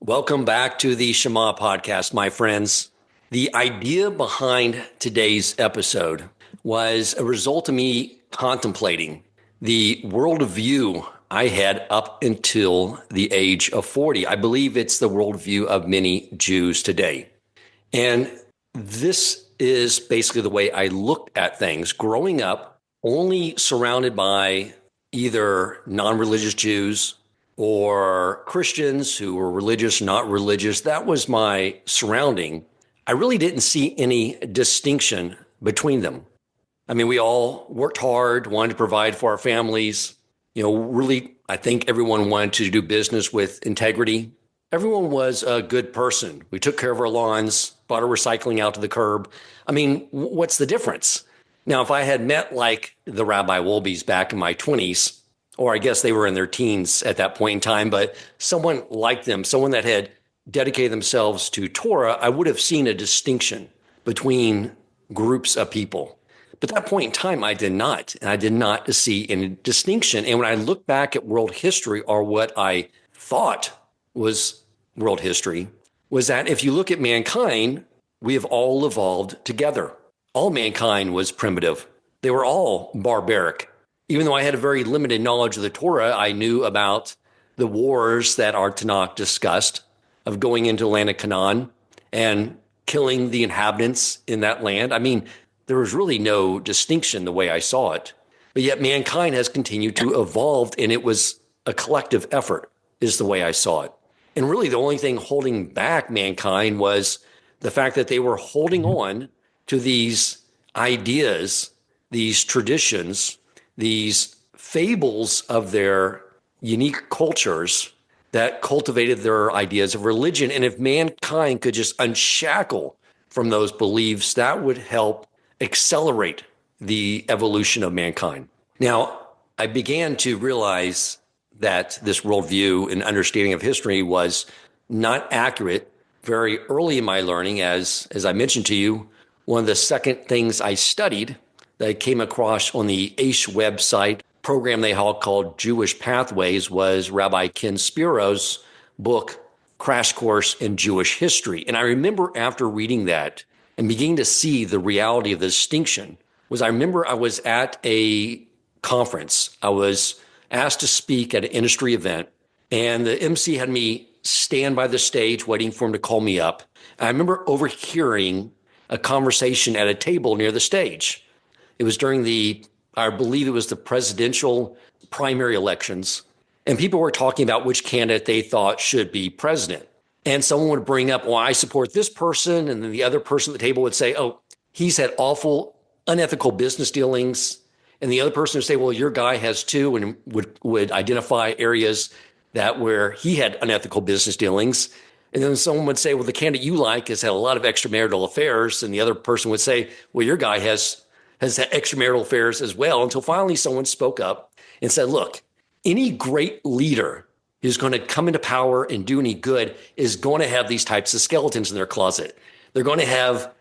Welcome back to the Shema podcast, my friends. The idea behind today's episode was a result of me contemplating the worldview I had up until the age of 40. I believe it's the worldview of many Jews today. And this is basically the way I looked at things growing up, only surrounded by either non-religious Jews or Christians who were religious, not religious. That was my surrounding. I really didn't see any distinction between them. I mean, we all worked hard, wanted to provide for our families. Really, I think everyone wanted to do business with integrity. Everyone was a good person. We took care of our lawns, brought our recycling out to the curb. I mean, what's the difference? Now, if I had met like the Rabbi Wolbes back in my 20s, or I guess they were in their teens at that point in time, but someone like them, someone that had dedicated themselves to Torah, I would have seen a distinction between groups of people. But at that point in time, I did not. And I did not see any distinction. And when I look back at world history, or what I thought was world history, was that if you look at mankind, we have all evolved together. All mankind was primitive. They were all barbaric. Even though I had a very limited knowledge of the Torah, I knew about the wars that our Tanakh discussed of going into the land of Canaan and killing the inhabitants in that land. I mean, there was really no distinction the way I saw it. But yet mankind has continued to evolve, and it was a collective effort is the way I saw it. And really the only thing holding back mankind was the fact that they were holding on to these ideas, these traditions, these fables of their unique cultures that cultivated their ideas of religion. And if mankind could just unshackle from those beliefs, that would help accelerate the evolution of mankind. Now, I began to realize that this worldview and understanding of history was not accurate very early in my learning. As I mentioned to you, one of the second things I studied that I came across on the AISH website program they had called Jewish Pathways was Rabbi Ken Spiro's book, Crash Course in Jewish History. And I remember after reading that and beginning to see the reality of the distinction I remember I was at a conference. I was asked to speak at an industry event, and the MC had me stand by the stage waiting for him to call me up. I remember overhearing a conversation at a table near the stage. It was during I believe it was the presidential primary elections, and people were talking about which candidate they thought should be president. And someone would bring up, well, I support this person. And then the other person at the table would say, oh, he's had awful, unethical business dealings. And the other person would say, well, your guy has too, and would identify areas where he had unethical business dealings. And then someone would say, well, the candidate you like has had a lot of extramarital affairs. And the other person would say, well, your guy has had extramarital affairs as well, until finally someone spoke up and said, look, any great leader who's going to come into power and do any good is going to have these types of skeletons in their closet. They're going to have,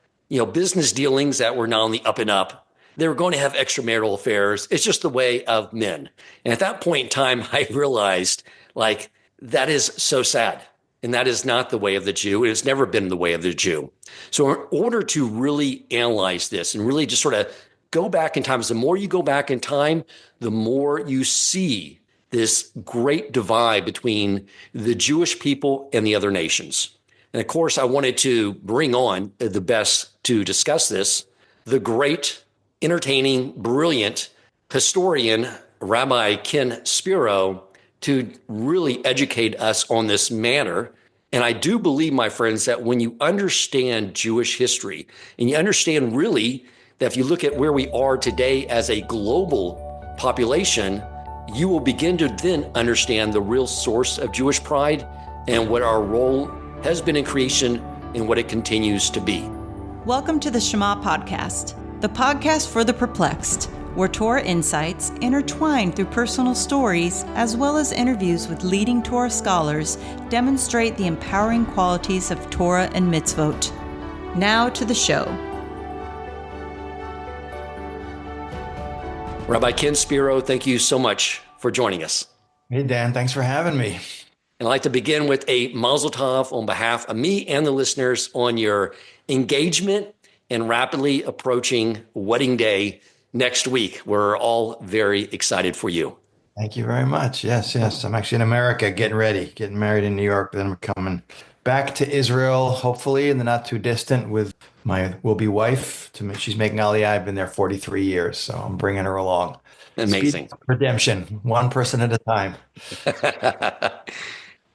business dealings that were not on the up and up. They're going to have extramarital affairs. It's just the way of men. And at that point in time, I realized, that is so sad. And that is not the way of the Jew. It has never been the way of the Jew. So in order to really analyze this and really just sort of go back in time, the more you go back in time, the more you see this great divide between the Jewish people and the other nations. And of course, I wanted to bring on the best to discuss this, the great, entertaining, brilliant historian, Rabbi Ken Spiro, to really educate us on this matter. And I do believe, my friends, that when you understand Jewish history, and you understand really that if you look at where we are today as a global population, you will begin to then understand the real source of Jewish pride and what our role has been in creation and what it continues to be. Welcome to the Shema Podcast, the podcast for the perplexed, where Torah insights intertwined through personal stories as well as interviews with leading Torah scholars demonstrate the empowering qualities of Torah and mitzvot. Now to the show. Rabbi Ken Spiro, thank you so much for joining us. Hey, Dan, thanks for having me. And I'd like to begin with a mazel tov on behalf of me and the listeners on your engagement and rapidly approaching wedding day next week. We're all very excited for you. Thank you very much. Yes, yes. I'm actually in America getting ready, getting married in New York. Then I'm coming back to Israel, hopefully in the not too distant with my will-be wife. She's making Aliyah. I've been there 43 years, so I'm bringing her along. Speed Amazing. of redemption, one person at a time.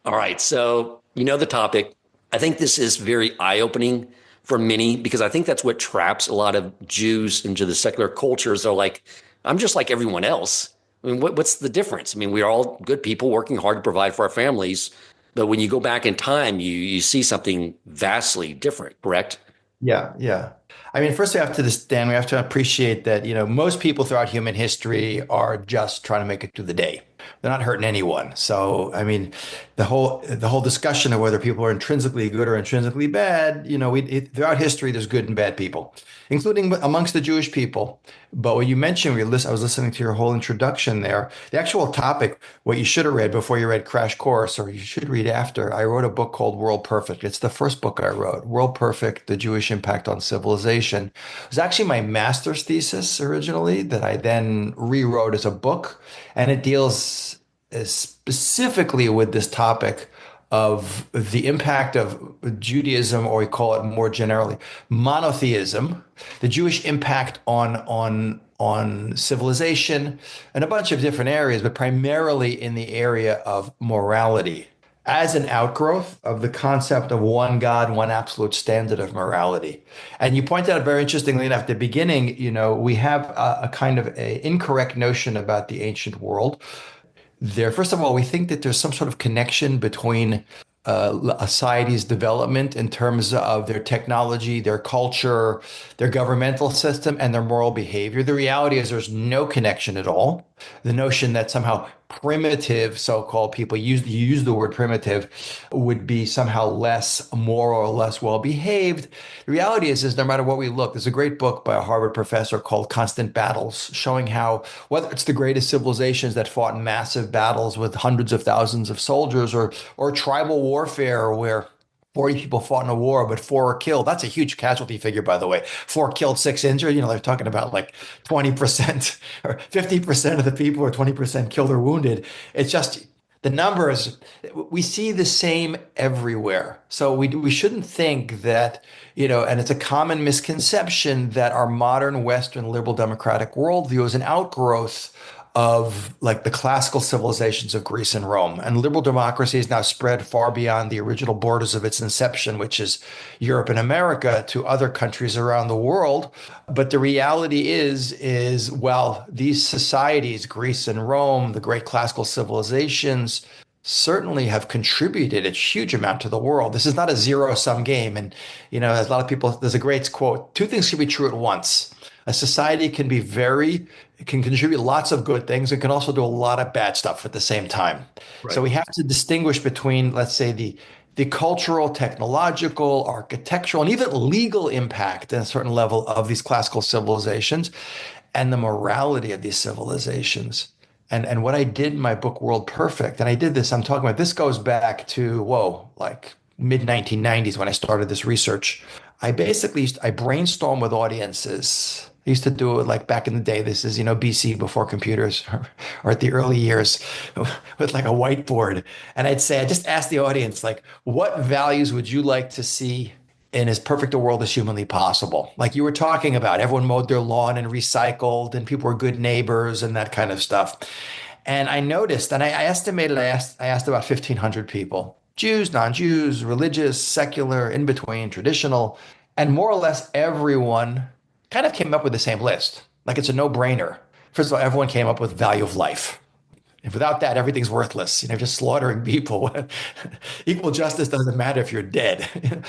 All right. So, you know the topic. I think this is very eye-opening for many because I think that's what traps a lot of Jews into the secular cultures. They're like, I'm just like everyone else. I mean, what's the difference? I mean, we're all good people working hard to provide for our families. But when you go back in time, you see something vastly different, correct? Yeah, yeah. I mean, first we have to understand, we have to appreciate that, most people throughout human history are just trying to make it through the day. They're not hurting anyone. So, I mean, the whole discussion of whether people are intrinsically good or intrinsically bad, throughout history, there's good and bad people, including amongst the Jewish people. But what you mentioned, I was listening to your whole introduction there. The actual topic, what you should have read before you read Crash Course, or you should read after, I wrote a book called WorldPerfect. It's the first book I wrote, WorldPerfect, The Jewish Impact on Civilization. It was actually my master's thesis originally that I then rewrote as a book. And it deals specifically with this topic of the impact of Judaism, or we call it more generally monotheism, the Jewish impact on civilization and a bunch of different areas, but primarily in the area of morality as an outgrowth of the concept of one God, one absolute standard of morality. And you point out very interestingly enough, at the beginning, we have a kind of a incorrect notion about the ancient world. First of all, we think that there's some sort of connection between a society's development in terms of their technology, their culture, their governmental system, and their moral behavior. The reality is there's no connection at all. The notion that somehow primitive, so-called people use the word primitive, would be somehow less moral or less well-behaved. The reality is no matter what we look, there's a great book by a Harvard professor called Constant Battles, showing how whether it's the greatest civilizations that fought massive battles with hundreds of thousands of soldiers, or tribal warfare where 40 people fought in a war, but 4 were killed. That's a huge casualty figure, by the way. 4 killed, 6 injured. They're talking about like 20% or 50% of the people, or 20% killed or wounded. It's just the numbers. We see the same everywhere. So we shouldn't think that, and it's a common misconception that our modern Western liberal democratic worldview is an outgrowth of like the classical civilizations of Greece and Rome. And liberal democracy has now spread far beyond the original borders of its inception, which is Europe and America, to other countries around the world. But the reality is, well, these societies, Greece and Rome, the great classical civilizations, certainly have contributed a huge amount to the world. This is not a zero-sum game. And, as a lot of people, there's a great quote, 2 things can be true at once. A society can contribute lots of good things. It can also do a lot of bad stuff at the same time. Right. So we have to distinguish between, let's say, the cultural, technological, architectural, and even legal impact at a certain level of these classical civilizations, and the morality of these civilizations. And what I did in my book, WorldPerfect, and I did this, I'm talking about, this goes back to, like mid-1990s when I started this research. I brainstormed with audiences. I used to do it like back in the day. This is, BC, before computers, or at the early years, with like a whiteboard. And I just ask the audience, like, what values would you like to see in as perfect a world as humanly possible? Like you were talking about, everyone mowed their lawn and recycled, and people were good neighbors and that kind of stuff. And I noticed, and I estimated, I asked about 1,500 people, Jews, non-Jews, religious, secular, in between, traditional, and more or less everyone kind of came up with the same list. Like it's a no-brainer. First of all, everyone came up with value of life. And without that, everything's worthless. Just slaughtering people. Equal justice doesn't matter if you're dead.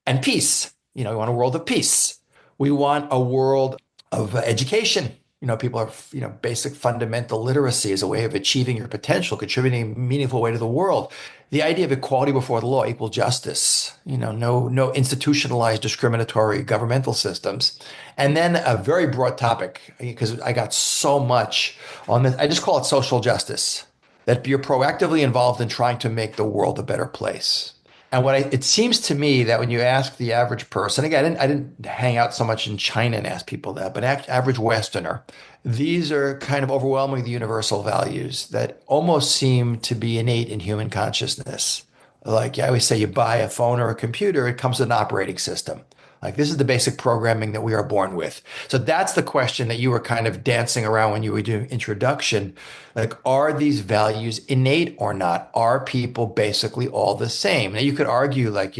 And peace. We want a world of peace. We want a world of education. People are, basic fundamental literacy is a way of achieving your potential, contributing in a meaningful way to the world. The idea of equality before the law, equal justice, no institutionalized discriminatory governmental systems. And then a very broad topic, because I got so much on this, I just call it social justice. that you're proactively involved in trying to make the world a better place. And it seems to me that when you ask the average person, again, I didn't hang out so much in China and ask people that, but average Westerner, these are kind of overwhelmingly the universal values that almost seem to be innate in human consciousness. Like I always say, you buy a phone or a computer, it comes with an operating system. Like this is the basic programming that we are born with. So that's the question that you were kind of dancing around when you were doing introduction. Like, are these values innate or not? Are people basically all the same? Now you could argue like,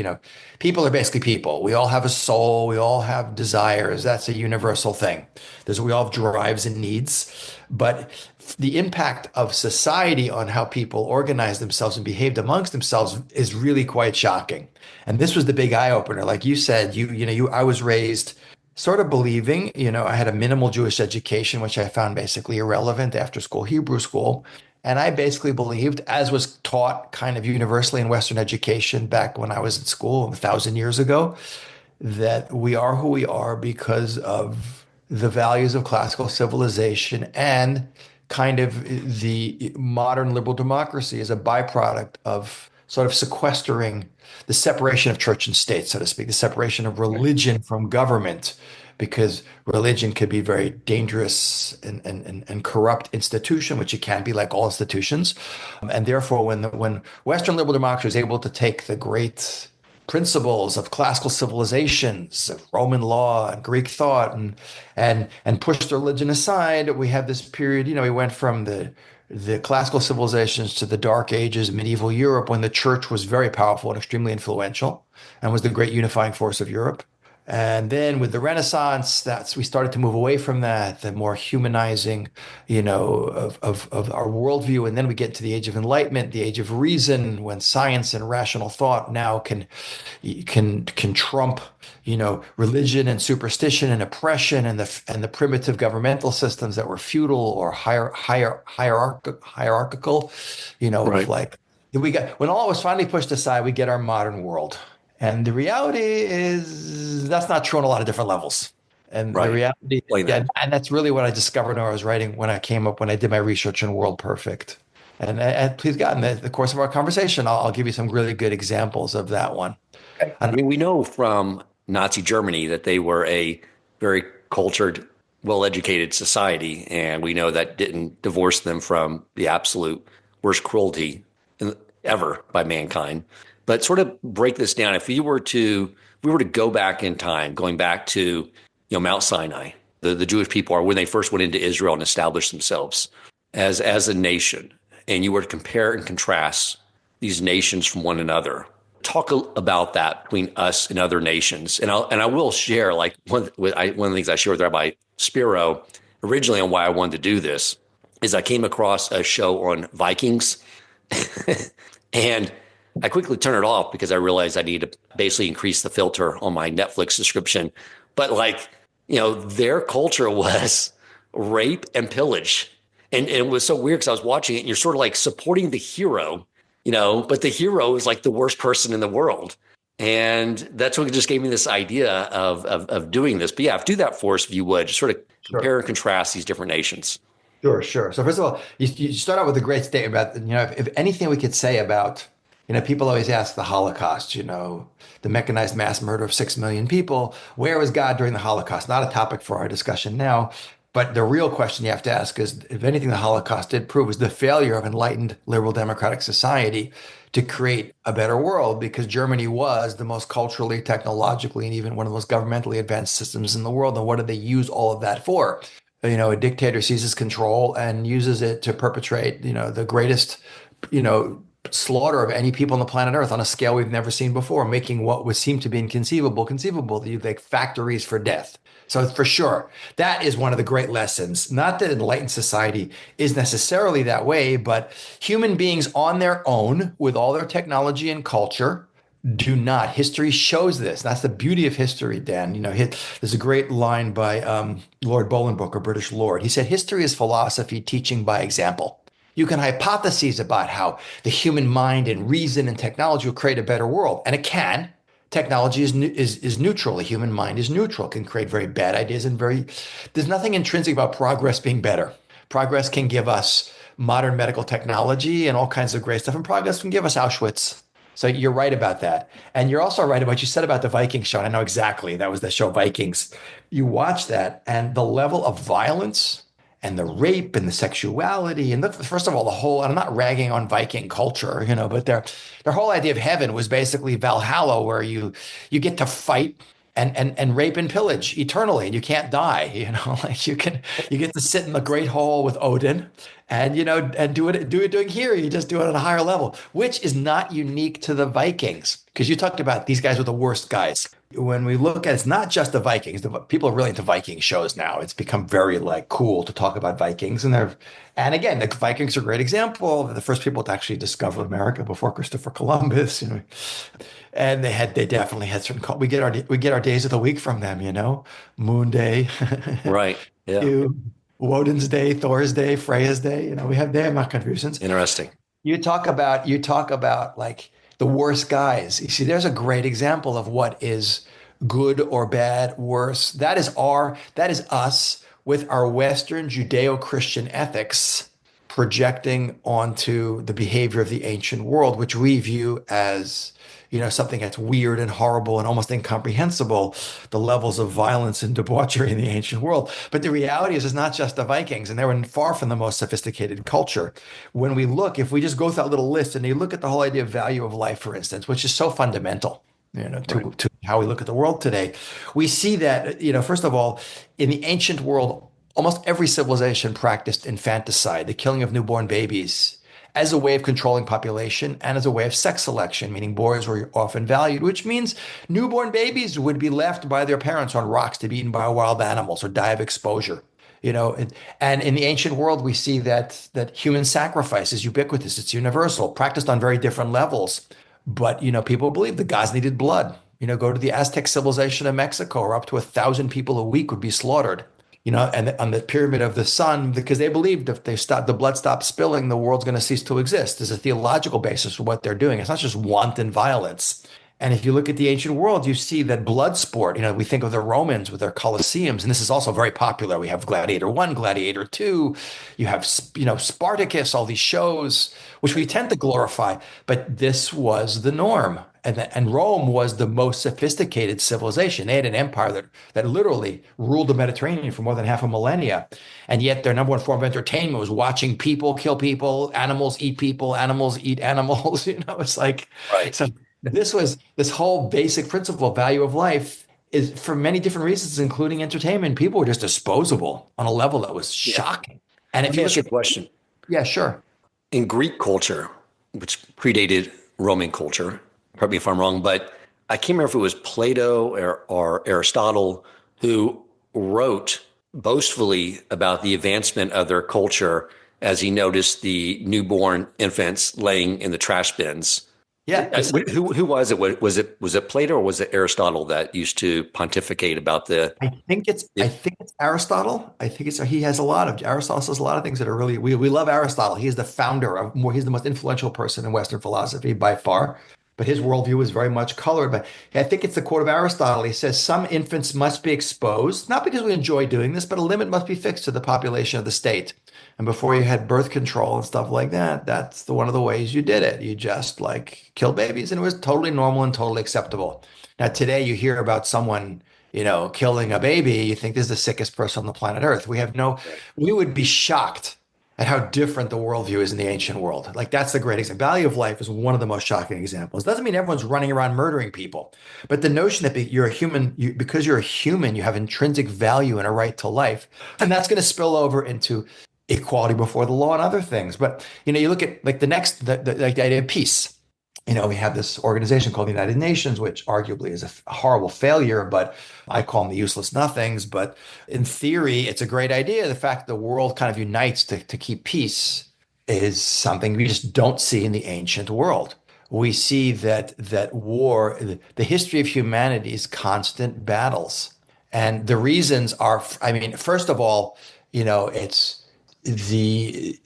people are basically people. We all have a soul. We all have desires. That's a universal thing. We all have drives and needs. But the impact of society on how people organize themselves and behaved amongst themselves is really quite shocking. And this was the big eye opener. Like you said, I was raised sort of believing, I had a minimal Jewish education, which I found basically irrelevant after school, Hebrew school. And I basically believed, as was taught kind of universally in Western education back when I was in school 1,000 years ago, that we are who we are because of the values of classical civilization and kind of the modern liberal democracy is a byproduct of sort of sequestering the separation of church and state, so to speak, the separation of religion from government, because religion could be very dangerous and corrupt institution, which it can be like all institutions. And therefore, when Western liberal democracy is able to take the great principles of classical civilizations, of Roman law and Greek thought, and pushed religion aside, we have this period. We went from the classical civilizations to the Dark Ages, medieval Europe, when the church was very powerful and extremely influential, and was the great unifying force of Europe. And then with the Renaissance, we started to move away from that, the more humanizing, of our worldview. And then we get to the Age of Enlightenment, the Age of Reason, when science and rational thought now can trump, religion and superstition and oppression and the primitive governmental systems that were feudal or hierarchical, Right. like when all was finally pushed aside, we get our modern world. And the reality is that's not true on a lot of different levels. And the Right. reality, Explain yeah, that. and that's really what I discovered when I was writing, when I did my research on WorldPerfect. And please God, in the course of our conversation, I'll give you some really good examples of that one. I mean, we know from Nazi Germany that they were a very cultured, well-educated society, and we know that didn't divorce them from the absolute worst cruelty ever by mankind. But sort of break this down. If we were to go back in time, going back to Mount Sinai, the Jewish people are when they first went into Israel and established themselves as a nation, and you were to compare and contrast these nations from one another. Talk about that between us and other nations, and I will share like one of the things I shared with Rabbi Spiro originally on why I wanted to do this is I came across a show on Vikings, and I quickly turned it off because I realized I need to basically increase the filter on my Netflix subscription. But their culture was rape and pillage. And it was so weird because I was watching it and you're sort of like supporting the hero, but the hero is like the worst person in the world. And that's what just gave me this idea of doing this. But yeah, do that for us if you would, just sort of compare and contrast these different nations. Sure, sure. So first of all, you start out with a great statement about, if anything we could say about, people always ask the Holocaust, the mechanized mass murder of 6 million people. Where was God during the Holocaust? Not a topic for our discussion now. But the real question you have to ask is, if anything the Holocaust did prove was the failure of enlightened liberal democratic society to create a better world, because Germany was the most culturally, technologically, and even one of the most governmentally advanced systems in the world. And what did they use all of that for? A dictator seizes control and uses it to perpetrate, the greatest, slaughter of any people on the planet Earth on a scale we've never seen before, making what would seem to be inconceivable conceivable. You like factories for death. So for sure, that is one of the great lessons. Not that enlightened society is necessarily that way, but human beings on their own, with all their technology and culture, do not. History shows this. That's the beauty of history, Dan. There's a great line by Lord Bolingbroke, British Lord. He said, "History is philosophy teaching by example." You can hypothesize about how the human mind and reason and technology will create a better world. And it can. Technology is neutral. The human mind is neutral, can create very bad ideas there's nothing intrinsic about progress being better. Progress can give us modern medical technology and all kinds of great stuff. And progress can give us Auschwitz. So you're right about that. And you're also right about what you said about the Viking show. And I know exactly that was the show Vikings. You watch that and the level of violence and the rape and the sexuality and first of all, the whole, and I'm not ragging on Viking culture, but their whole idea of heaven was basically Valhalla, where you get to fight and rape and pillage eternally, and you can't die. Like you get to sit in the great hall with Odin, and and do it doing here. You just do it at a higher level, which is not unique to the Vikings, because you talked about these guys were the worst guys. When we look at it's not just the Vikings. People are really into Viking shows now. It's become very like cool to talk about Vikings, and again, the Vikings are a great example. They're the first people to actually discover America before Christopher Columbus. And they definitely had certain. We get our days of the week from them. Moon Day, Right. Yeah. Woden's Day, Thor's Day, Freya's Day. They have not confusions. Interesting. You talk about like the worst guys. You see, there's a great example of what is good or bad, worse. That is us with our Western Judeo-Christian ethics projecting onto the behavior of the ancient world, which we view as something that's weird and horrible and almost incomprehensible, the levels of violence and debauchery in the ancient world. But the reality is, it's not just the Vikings, and they were far from the most sophisticated culture. When we look, if we just go through that little list and you look at the whole idea of value of life, for instance, which is so fundamental, to how we look at the world today, we see that, first of all, in the ancient world, almost every civilization practiced infanticide, the killing of newborn babies, as a way of controlling population and as a way of sex selection, meaning boys were often valued, which means newborn babies would be left by their parents on rocks to be eaten by wild animals or die of exposure. And in the ancient world, we see that human sacrifice is ubiquitous. It's universal, practiced on very different levels. But, people believed the gods needed blood. Go to the Aztec civilization of Mexico, where up to 1,000 people a week would be slaughtered. And on the pyramid of the sun, because they believed if the blood stops spilling, the world's going to cease to exist. There's a theological basis for what they're doing. It's not just wanton violence. And if you look at the ancient world, you see that blood sport, we think of the Romans with their Colosseums, and this is also very popular. We have Gladiator 1, Gladiator 2, you have, Spartacus, all these shows, which we tend to glorify, but this was the norm. And Rome was the most sophisticated civilization. They had an empire that literally ruled the Mediterranean for more than half a millennia. And yet their number one form of entertainment was watching people kill people, animals eat animals. It's like, Right. So this whole basic principle, value of life, is for many different reasons, including entertainment. People were just disposable on a level that was shocking. And if Let me ask you a question. yeah, sure. In Greek culture, which predated Roman culture, correct me if I'm wrong, but I can't remember if it was Plato or Aristotle who wrote boastfully about the advancement of their culture as he noticed the newborn infants laying in the trash bins. Yeah. Who was it? Was it Plato or was it Aristotle that used to pontificate about the? I think it's Aristotle. Aristotle says a lot of things that are really, we love Aristotle. He's the he's the most influential person in Western philosophy by far. But his worldview is very much colored. But I think it's the quote of Aristotle. He says, some infants must be exposed, not because we enjoy doing this, but a limit must be fixed to the population of the state. And before you had birth control and stuff like that, that's one of the ways you did it. You just like kill babies, and it was totally normal and totally acceptable. Now, today you hear about someone, killing a baby, you think this is the sickest person on the planet Earth. We would be shocked at how different the worldview is in the ancient world. Like, that's the great example. Value of life is one of the most shocking examples. Doesn't mean everyone's running around murdering people, but the notion that you're a human, because you're a human, you have intrinsic value and a right to life, and that's going to spill over into equality before the law and other things. But you look at like the idea of peace. We have this organization called the United Nations, which arguably is a horrible failure, but I call them the useless nothings. But in theory, it's a great idea. The fact that the world kind of unites to keep peace is something we just don't see in the ancient world. We see that war, the history of humanity is constant battles. And the reasons are, first of all, it's the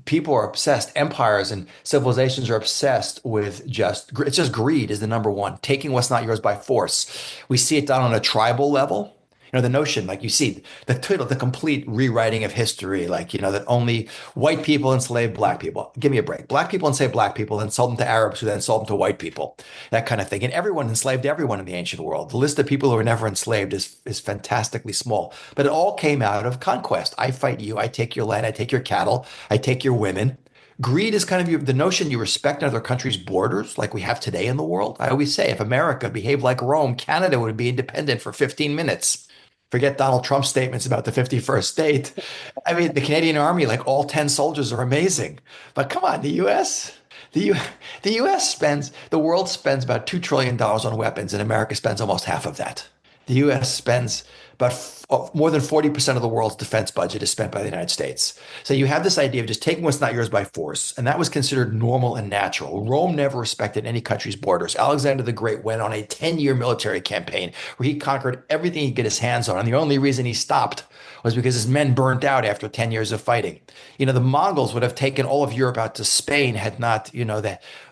people are obsessed. Empires and civilizations are obsessed with it's just greed is the number one, taking what's not yours by force. We see it done on a tribal level. The notion, like you see the complete rewriting of history, like, that only white people enslaved black people. Give me a break. Black people enslaved black people, then sold them to Arabs, who then sold them to white people, that kind of thing. And everyone enslaved everyone in the ancient world. The list of people who were never enslaved is fantastically small, but it all came out of conquest. I fight you, I take your land, I take your cattle, I take your women. Greed is kind of the notion you respect another country's borders, like we have today in the world. I always say, if America behaved like Rome, Canada would be independent for 15 minutes. Forget Donald Trump's statements about the 51st state. I mean, the Canadian Army, like all 10 soldiers are amazing. But come on, the US, the US the world spends about $2 trillion on weapons, and America spends almost half of that. The US spends more than 40% of the world's defense budget is spent by the United States. So you have this idea of just taking what's not yours by force, and that was considered normal and natural. Rome never respected any country's borders. Alexander the Great went on a 10-year military campaign where he conquered everything he could get his hands on, and the only reason he stopped was because his men burnt out after 10 years of fighting. The Mongols would have taken all of Europe out to Spain had not,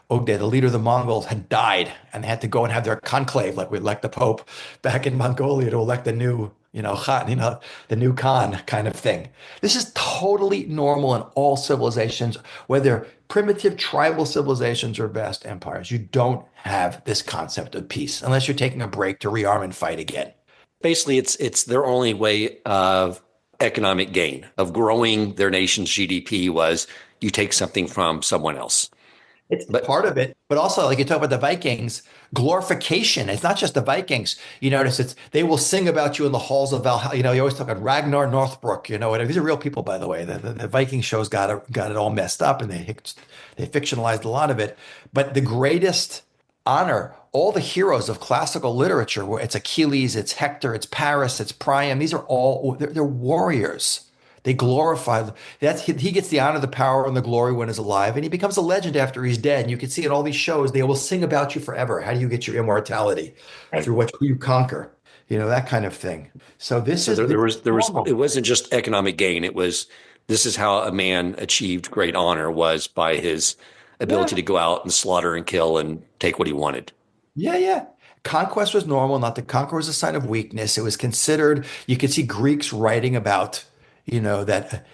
Ogde, the leader of the Mongols, had died, and they had to go and have their conclave, like we elect the Pope back in Mongolia to elect the new, Khan, the new Khan kind of thing. This is totally normal in all civilizations, whether primitive tribal civilizations or vast empires. You don't have this concept of peace unless you're taking a break to rearm and fight again. Basically, it's their only way of economic gain, of growing their nation's GDP, was you take something from someone else. It's part of it, but also, like you talk about the Vikings, glorification. It's not just the Vikings. You notice they will sing about you in the halls of Valhalla. You always talk about Ragnar Northbrok. Whatever. These are real people, by the way. The Viking shows got it all messed up, and they fictionalized a lot of it. But the greatest honor, all the heroes of classical literature, where it's Achilles, it's Hector, it's Paris, it's Priam. These are all they're warriors. They glorify he gets the honor, the power, and the glory when he's alive, and he becomes a legend after he's dead. And you can see in all these shows, they will sing about you forever. How do you get your immortality? Right. Through who you conquer, that kind of thing. So there was it wasn't just economic gain. This is how a man achieved great honor, was by his ability to go out and slaughter and kill and take what he wanted. Yeah. Conquest was normal. Not that conquer was a sign of weakness. It was considered. You could see Greeks writing about. That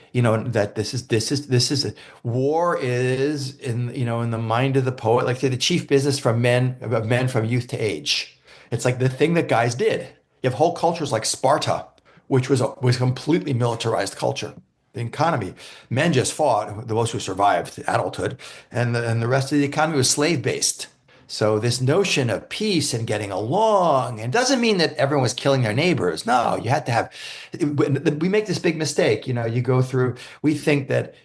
this is war is in the mind of the poet, like say the chief business of men from youth to age. It's like the thing that guys did. You have whole cultures like Sparta, which was completely militarized culture. The economy, men just fought, those who survived adulthood, and the rest of the economy was slave based. So this notion of peace and getting along, and doesn't mean that everyone was killing their neighbors. No, you had to have, we make this big mistake. We think that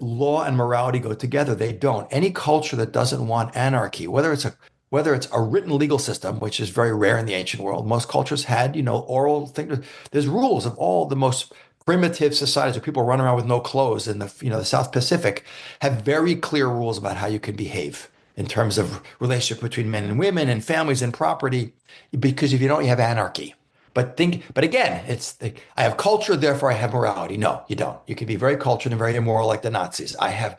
law and morality go together. They don't. Any culture that doesn't want anarchy, whether it's a written legal system, which is very rare in the ancient world, most cultures had, oral things. There's rules of all the most primitive societies where people run around with no clothes in the South Pacific have very clear rules about how you can behave in terms of relationship between men and women and families and property, because if you don't, you have anarchy. But again, I have culture, therefore I have morality. No, you don't. You can be very cultured and very immoral like the Nazis. I have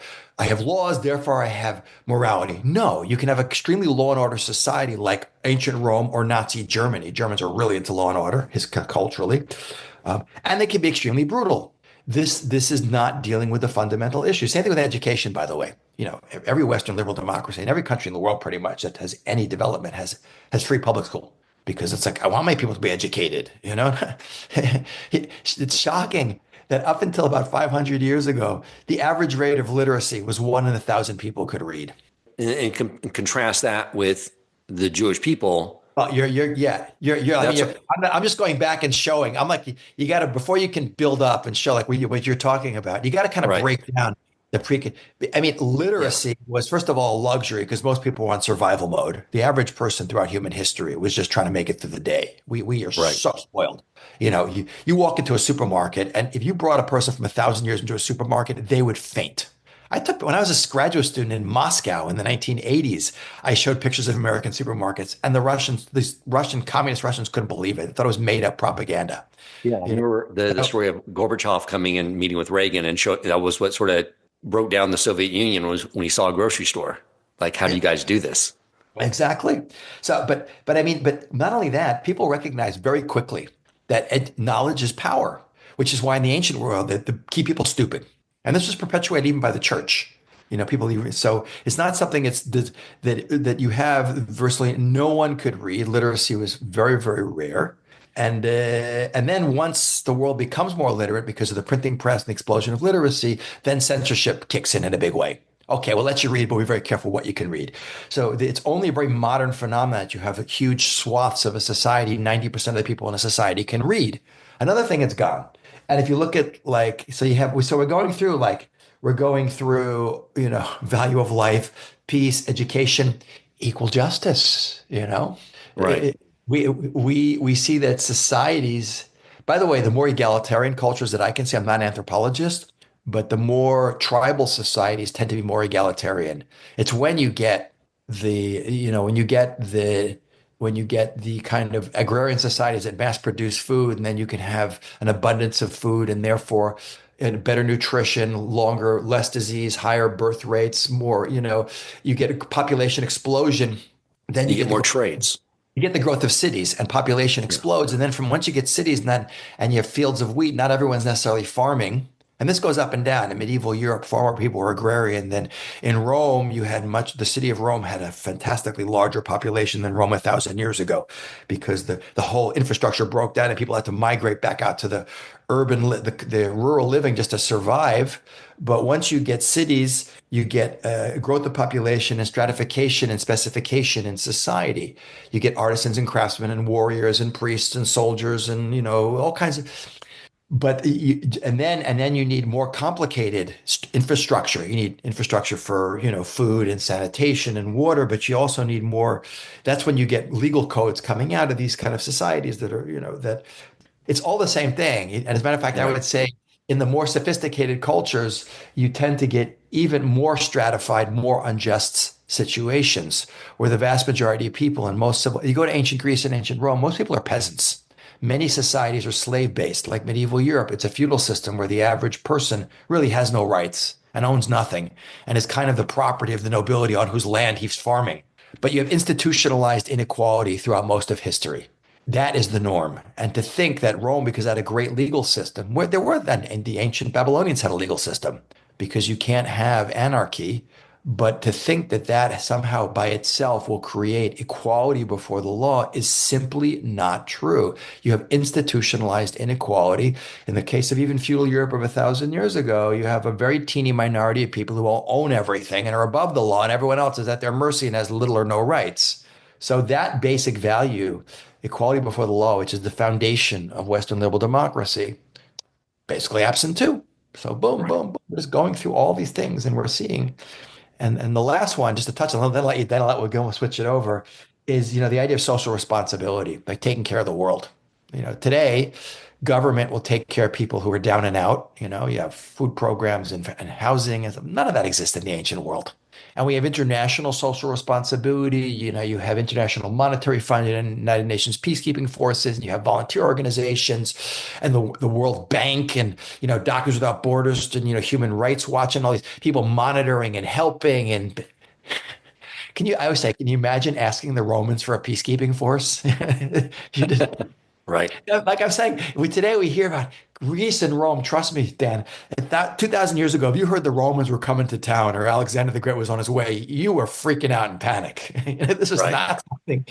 laws, therefore I have morality. No, you can have an extremely law and order society like ancient Rome or Nazi Germany. Germans are really into law and order, culturally, and they can be extremely brutal. This is not dealing with the fundamental issue. Same thing with education, by the way. Every Western liberal democracy in every country in the world pretty much that has any development has free public school, because it's like, I want my people to be educated. It's shocking that up until about 500 years ago, the average rate of literacy was 1 in 1,000 people could read. And contrast that with the Jewish people. Oh, I'm just going back and showing. I'm like, you got to, before you can build up and show like what you're talking about, you got to kind of break down literacy was, first of all, a luxury because most people were on survival mode. The average person throughout human history was just trying to make it through the day. We are so spoiled. You walk into a supermarket, and if you brought a person from 1,000 years into a supermarket, they would faint. When I was a graduate student in Moscow in the 1980s, I showed pictures of American supermarkets, and these communist Russians couldn't believe it. They thought it was made up propaganda. Yeah, I remember the story of Gorbachev coming and meeting with Reagan, and that was what sort of broke down the Soviet Union, was when he saw a grocery store. Like, how do you guys do this? Exactly. So, but not only that, people recognize very quickly that knowledge is power, which is why in the ancient world that the keep people stupid. And this was perpetuated even by the church. So it's not something that you have virtually no one could read. Literacy was very, very rare. And then once the world becomes more literate because of the printing press and the explosion of literacy, then censorship kicks in a big way. Okay, we'll let you read, but be very careful what you can read. So it's only a very modern phenomenon that you have huge swaths of a society, 90% of the people in a society can read. Another thing is gone. And if you look at we're going through, value of life, peace, education, equal justice, Right. We see that societies, by the way, the more egalitarian cultures that I can see, I'm not an anthropologist, but the more tribal societies tend to be more egalitarian. It's when you get when you get the kind of agrarian societies that mass produce food, and then you can have an abundance of food and therefore and better nutrition, longer, less disease, higher birth rates, more, you get a population explosion. Then You get more trades. you get the growth of cities and population Yeah. explodes. And then from once you get cities and you have fields of wheat, not everyone's necessarily farming. And this goes up and down. In medieval Europe, far more people were agrarian. Then in Rome, the city of Rome had a fantastically larger population than Rome 1,000 years ago because the whole infrastructure broke down and people had to migrate back out to the the rural living just to survive. But once you get cities, you get growth of population and stratification and specification in society. You get artisans and craftsmen and warriors and priests and soldiers and, all kinds of. And then you need more complicated infrastructure. You need infrastructure for, food and sanitation and water, but you also need more. That's when you get legal codes coming out of these kind of societies that are, that it's all the same thing. And as a matter of fact, I Right. would say in the more sophisticated cultures, you tend to get even more stratified, more unjust situations where the vast majority of people in you go to ancient Greece and ancient Rome, most people are peasants. Many societies are slave-based, like medieval Europe. It's a feudal system where the average person really has no rights and owns nothing and is kind of the property of the nobility on whose land he's farming. But you have institutionalized inequality throughout most of history. That is the norm. And to think that Rome, because it had a great legal system, where there were then, and the ancient Babylonians had a legal system, because you can't have anarchy. But to think that that somehow by itself will create equality before the law is simply not true. You have institutionalized inequality. In the case of even feudal Europe of 1,000 years ago, you have a very teeny minority of people who all own everything and are above the law, and everyone else is at their mercy and has little or no rights. So that basic value, equality before the law, which is the foundation of Western liberal democracy, basically absent too. So boom, Right. boom, boom. We're just going through all these things and we're seeing. And the last one, just to touch on, we'll go and switch it over, is the idea of social responsibility, like taking care of the world. Today, government will take care of people who are down and out. You have food programs and housing, and none of that exists in the ancient world. And we have international social responsibility. You have international monetary fund and United Nations peacekeeping forces, and you have volunteer organizations and the World Bank and, Doctors Without Borders and, Human Rights Watch and all these people monitoring and helping. And I always say, can you imagine asking the Romans for a peacekeeping force? You just, Right. like I'm saying, today we hear about Greece and Rome. Trust me, Dan, 2,000 years ago, if you heard the Romans were coming to town or Alexander the Great was on his way, you were freaking out in panic. This was Right. not something.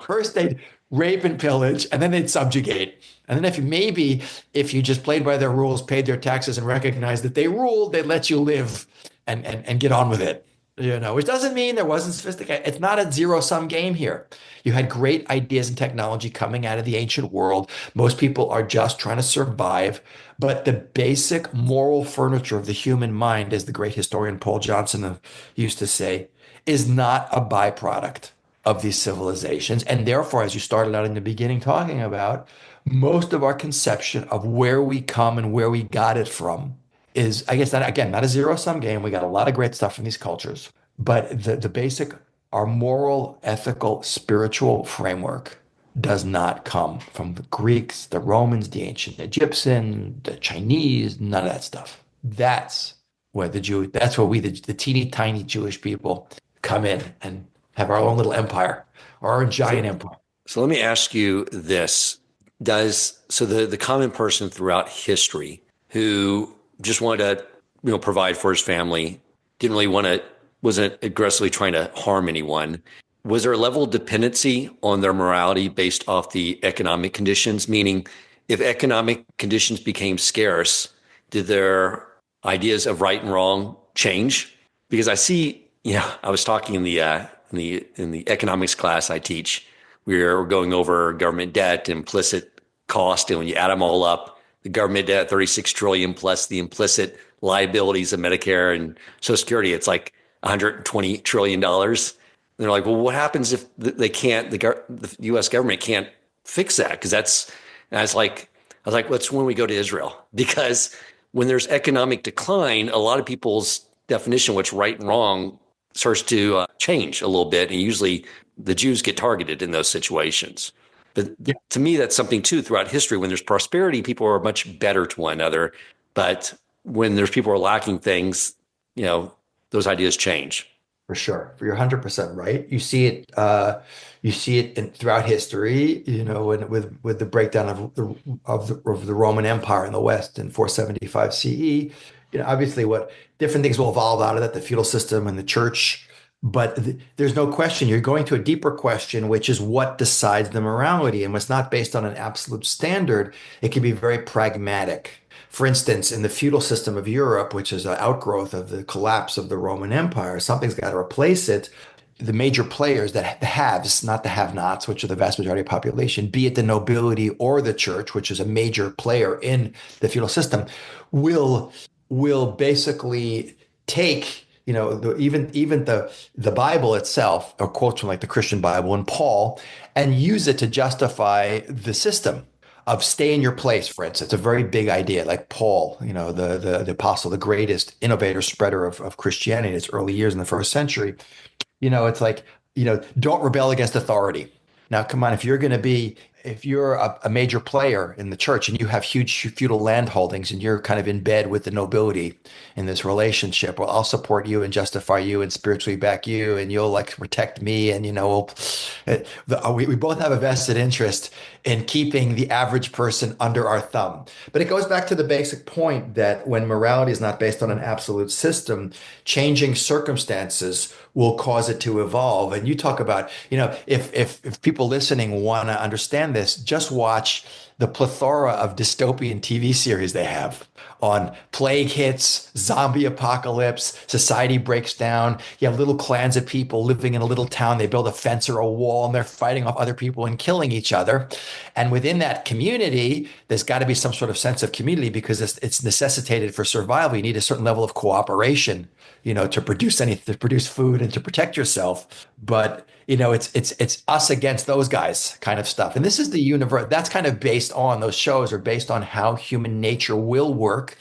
First, they'd rape and pillage, and then they'd subjugate. And then if you just played by their rules, paid their taxes, and recognized that they ruled, they'd let you live and get on with it. Which doesn't mean there wasn't sophisticated. It's not a zero-sum game here. You had great ideas and technology coming out of the ancient world. Most people are just trying to survive. But the basic moral furniture of the human mind, as the great historian Paul Johnson used to say, is not a byproduct of these civilizations. And therefore, as you started out in the beginning talking about, most of our conception of where we come and where we got it from is, I guess, not a zero-sum game. We got a lot of great stuff from these cultures, but the basic, our moral, ethical, spiritual framework does not come from the Greeks, the Romans, the ancient Egyptians, the Chinese, none of that stuff. That's where we, the teeny tiny Jewish people, come in and have our own little empire or our own giant So, empire. so let me ask you this. the common person throughout history who just wanted to, provide for his family, didn't really want to, wasn't aggressively trying to harm anyone. Was there a level of dependency on their morality based off the economic conditions? Meaning, if economic conditions became scarce, did their ideas of right and wrong change? Because I see, I was talking in the economics class I teach. We're going over government debt, implicit cost, and when you add them all up, the government debt 36 trillion plus the implicit liabilities of Medicare and Social Security, it's like 120 trillion dollars. And they're like, well, what happens if they can't? The U.S. government can't fix that because that's. And I was like, well, that's when we go to Israel because when there's economic decline, a lot of people's definition of what's right and wrong starts to change a little bit, and usually the Jews get targeted in those situations. But to me, that's something too throughout history. When there's prosperity, people are much better to one another. But when there's people who are lacking things, those ideas change. For sure. You're 100% right. You see it. You see it throughohout history. With the breakdown of the Roman Empire in the West in 475 CE. Obviously, what different things will evolve out of that, the feudal system and the church. But there's no question. You're going to a deeper question, which is what decides the morality, and it's not based on an absolute standard. It can be very pragmatic. For instance, in the feudal system of Europe, which is an outgrowth of the collapse of the Roman Empire, something's got to replace it. The major players, the haves, not the have-nots, which are the vast majority of the population, be it the nobility or the church, which is a major player in the feudal system, will basically take, even the Bible itself, or quotes from like the Christian Bible and Paul, and use it to justify the system of stay in your place, for instance. It's a very big idea, like Paul, the apostle, the greatest innovator, spreader of Christianity in its early years in the first century. It's like, don't rebel against authority. Now, come on, if you're a major player in the church and you have huge feudal land holdings and you're kind of in bed with the nobility in this relationship, well, I'll support you and justify you and spiritually back you, and you'll like protect me. And, we both have a vested interest in keeping the average person under our thumb. But it goes back to the basic point that when morality is not based on an absolute system, changing circumstances will cause it to evolve. And you talk about, if people listening want to understand this, just watch the plethora of dystopian TV series they have on plague hits, zombie apocalypse, society breaks down. You have little clans of people living in a little town. They build a fence or a wall and they're fighting off other people and killing each other. And within that community, there's got to be some sort of sense of community because it's necessitated for survival. You need a certain level of cooperation, to produce food and to protect yourself. But it's us against those guys kind of stuff. And this is the universe that's kind of based on, those shows are based on how human nature will work.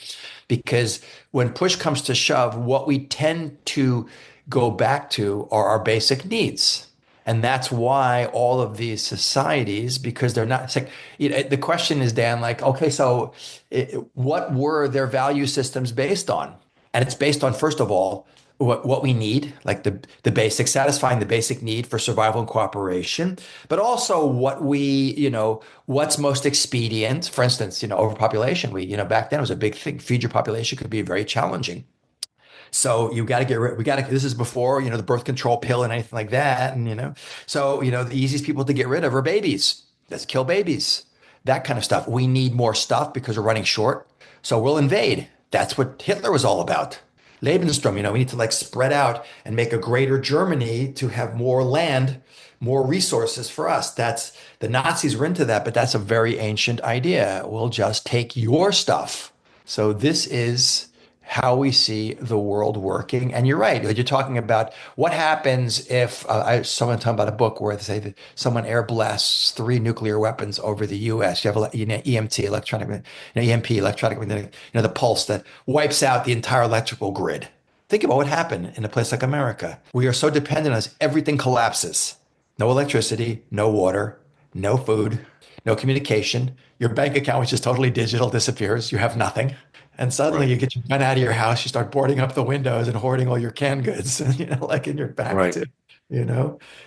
Because when push comes to shove, what we tend to go back to are our basic needs. And that's why all of these societies, because they're not, it's like, the question is, Dan, like, okay, so what were their value systems based on? And it's based on, first of all, what we need, like the basic, satisfying the basic need for survival and cooperation, but also what's most expedient. For instance, overpopulation. Back then it was a big thing. Feed your population could be very challenging. So you got to get rid. This is before the birth control pill and anything like that. And the easiest people to get rid of are babies. Let's kill babies. That kind of stuff. We need more stuff because we're running short. So we'll invade. That's what Hitler was all about. Lebensraum, we need to like spread out and make a greater Germany to have more land, more resources for us. That's the Nazis were into that, but that's a very ancient idea. We'll just take your stuff. So this is how we see the world working. And you're right. You're talking about what happens if someone talking about a book where they say that someone air blasts 3 nuclear weapons over the U.S. You have EMT, electronic, EMP, electronic, the pulse that wipes out the entire electrical grid. Think about what happened in a place like America. We are so dependent on us, everything collapses. No electricity, no water, no food, no communication. Your bank account, which is totally digital, disappears. You have nothing. And suddenly you get your gun out of your house, you start boarding up the windows and hoarding all your canned goods, like in your back too,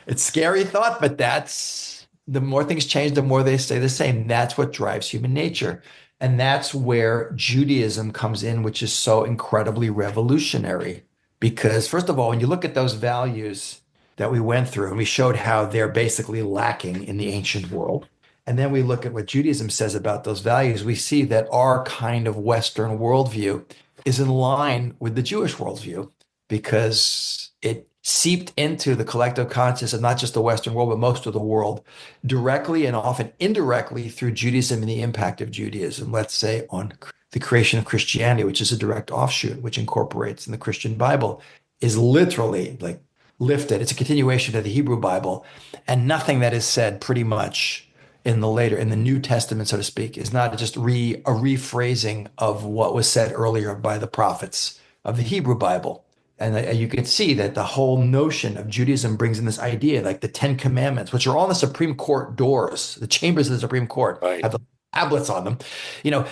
It's scary thought, but that's the more things change, the more they stay the same. That's what drives human nature. And that's where Judaism comes in, which is so incredibly revolutionary. Because, first of all, when you look at those values that we went through, and we showed how they're basically lacking in the ancient world, and then we look at what Judaism says about those values, we see that our kind of Western worldview is in line with the Jewish worldview because it seeped into the collective consciousness of not just the Western world, but most of the world, directly and often indirectly through Judaism and the impact of Judaism, let's say on the creation of Christianity, which is a direct offshoot, which incorporates in the Christian Bible, is literally like lifted. It's a continuation of the Hebrew Bible, and nothing that is said pretty much in the New Testament, so to speak, is not just a rephrasing of what was said earlier by the prophets of the Hebrew Bible. And you can see that the whole notion of Judaism brings in this idea, like the Ten Commandments, which are all in the Supreme Court doors, the chambers of the Supreme Court Right. have the tablets on them. You know,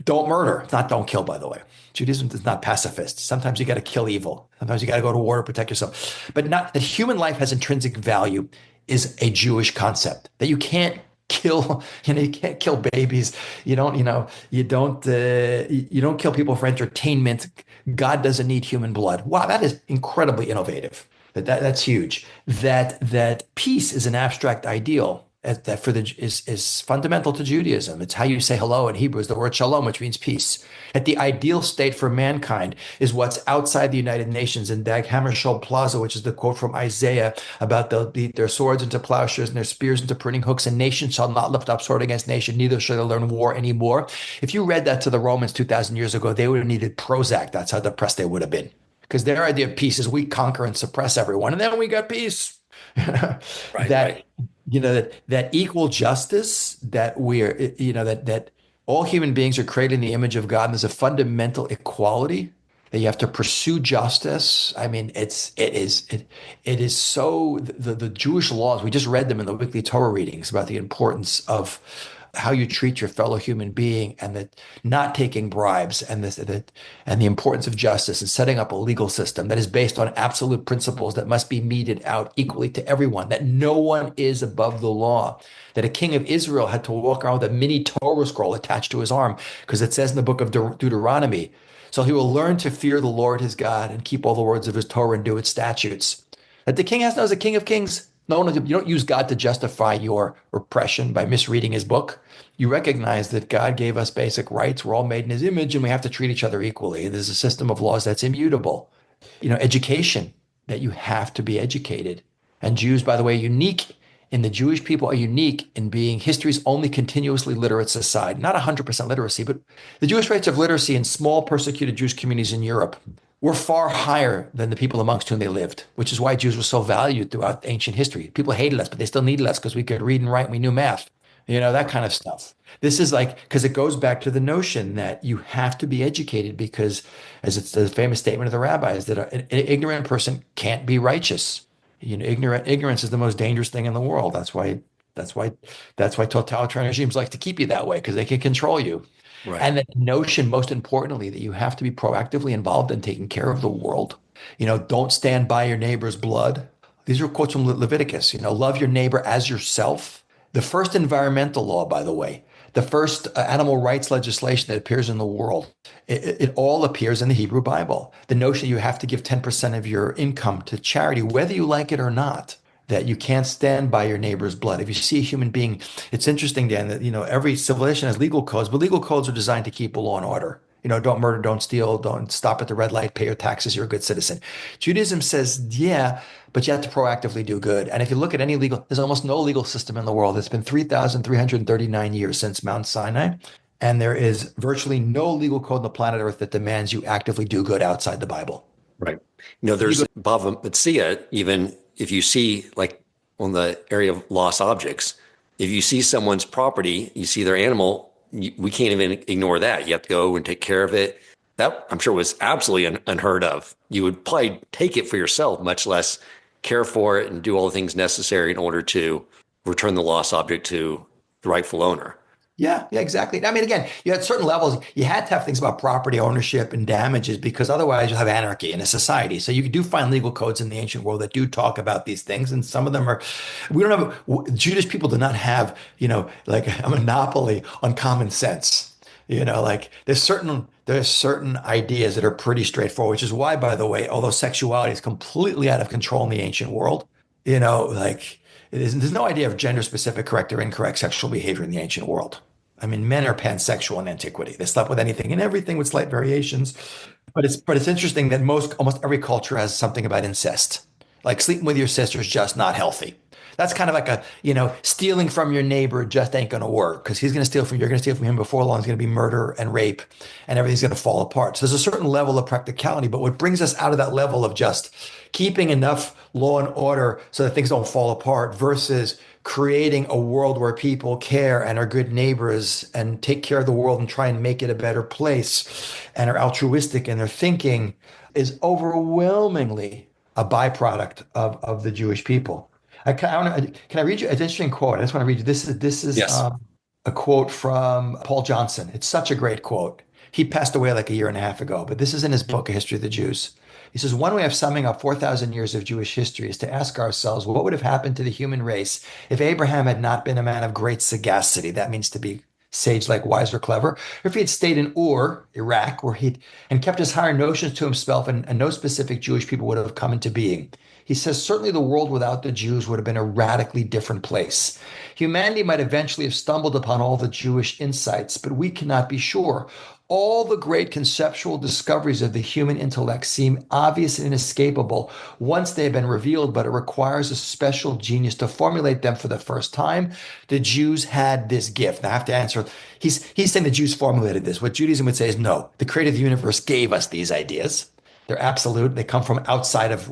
don't murder. It's not don't kill, by the way. Judaism is not pacifist. Sometimes you got to kill evil. Sometimes you got to go to war to protect yourself. But not that human life has intrinsic value is a Jewish concept that you can't kill. You can't kill babies. You don't kill people for entertainment. God doesn't need human blood. Wow, that is incredibly innovative. That's huge. That peace is an abstract ideal that is fundamental to Judaism. It's how you say hello in Hebrew is the word shalom, which means peace. That the ideal state for mankind is what's outside the United Nations in Dag Hammarskjöld Plaza, which is the quote from Isaiah about they'll beat their swords into plowshares and their spears into pruning hooks, and nation shall not lift up sword against nation, neither shall they learn war anymore. If you read that to the Romans 2,000 years ago, they would have needed Prozac. That's how depressed they would have been. Because their idea of peace is we conquer and suppress everyone, and then we got peace. Right, that right. that equal justice that that all human beings are created in the image of God, and there's a fundamental equality that you have to pursue justice. I mean, it is so the Jewish laws, we just read them in the weekly Torah readings about the importance of how you treat your fellow human being, and that not taking bribes, and and the importance of justice, and setting up a legal system that is based on absolute principles that must be meted out equally to everyone, that no one is above the law, that a king of Israel had to walk around with a mini Torah scroll attached to his arm because it says in the book of Deuteronomy, so he will learn to fear the Lord his God and keep all the words of his Torah and do its statutes. That the king has to know as a king of kings. No, you don't use God to justify your oppression by misreading his book. You recognize that God gave us basic rights. We're all made in his image and we have to treat each other equally. There's a system of laws that's immutable. Education, that you have to be educated. And Jews, by the way, the Jewish people are unique in being history's only continuously literate society. Not 100% literacy, but the Jewish rates of literacy in small persecuted Jewish communities in Europe were far higher than the people amongst whom they lived, which is why Jews were so valued throughout ancient history. People hated us, but they still needed us because we could read and write and we knew math, that kind of stuff. This is because it goes back to the notion that you have to be educated because, as it's the famous statement of the rabbis, that an ignorant person can't be righteous. Ignorance is the most dangerous thing in the world. That's why totalitarian regimes like to keep you that way because they can control you. Right. And the notion, most importantly, that you have to be proactively involved in taking care of the world. Don't stand by your neighbor's blood. These are quotes from Leviticus. Love your neighbor as yourself. The first environmental law, by the way, the first animal rights legislation that appears in the world, it all appears in the Hebrew Bible. The notion you have to give 10% of your income to charity, whether you like it or not, that you can't stand by your neighbor's blood. If you see a human being, it's interesting, Dan, that, every civilization has legal codes, but legal codes are designed to keep law and order. Don't murder, don't steal, don't stop at the red light, pay your taxes, you're a good citizen. Judaism says, yeah, but you have to proactively do good. And if you look at there's almost no legal system in the world. It's been 3,339 years since Mount Sinai. And there is virtually no legal code on the planet Earth that demands you actively do good outside the Bible. Right. There's Bava Metzia, even if you see, like on the area of lost objects, if you see someone's property, you see their animal, we can't even ignore that. You have to go and take care of it. That, I'm sure, was absolutely unheard of. You would probably take it for yourself, much less care for it and do all the things necessary in order to return the lost object to the rightful owner. Yeah, yeah, exactly. I mean, again, you had certain levels. You had to have things about property ownership and damages because otherwise you'll have anarchy in a society. So you do find legal codes in the ancient world that do talk about these things, and some of them are. We don't have Jewish people do not have, like a monopoly on common sense. Like there's certain ideas that are pretty straightforward, which is why, by the way, although sexuality is completely out of control in the ancient world, like. There's no idea of gender specific correct or incorrect sexual behavior in the ancient world. I mean, men are pansexual in antiquity. They slept with anything and everything with slight variations. But it's interesting that almost every culture has something about incest. Like sleeping with your sister is just not healthy. That's kind of like stealing from your neighbor just ain't going to work because you're going to steal from him before long. It's going to be murder and rape and everything's going to fall apart. So there's a certain level of practicality, but what brings us out of that level of just keeping enough law and order so that things don't fall apart versus creating a world where people care and are good neighbors and take care of the world and try and make it a better place and are altruistic in their thinking is overwhelmingly a byproduct of the Jewish people. Can I read you? It's an interesting quote. I just want to read you. This is Yes. a quote from Paul Johnson. It's such a great quote. He passed away like a year and a half ago, but this is in his book, A History of the Jews. He says, one way of summing up 4,000 years of Jewish history is to ask ourselves, what would have happened to the human race if Abraham had not been a man of great sagacity? That means to be sage like, wise or clever. Or if he had stayed in Ur, Iraq, where he'd and kept his higher notions to himself and no specific Jewish people would have come into being. He says, certainly the world without the Jews would have been a radically different place. Humanity might eventually have stumbled upon all the Jewish insights, but we cannot be sure. All the great conceptual discoveries of the human intellect seem obvious and inescapable once they have been revealed, but it requires a special genius to formulate them for the first time. The Jews had this gift. Now I have to answer. He's saying the Jews formulated this. What Judaism would say is no, the creator of the universe gave us these ideas. They're absolute. They come from outside of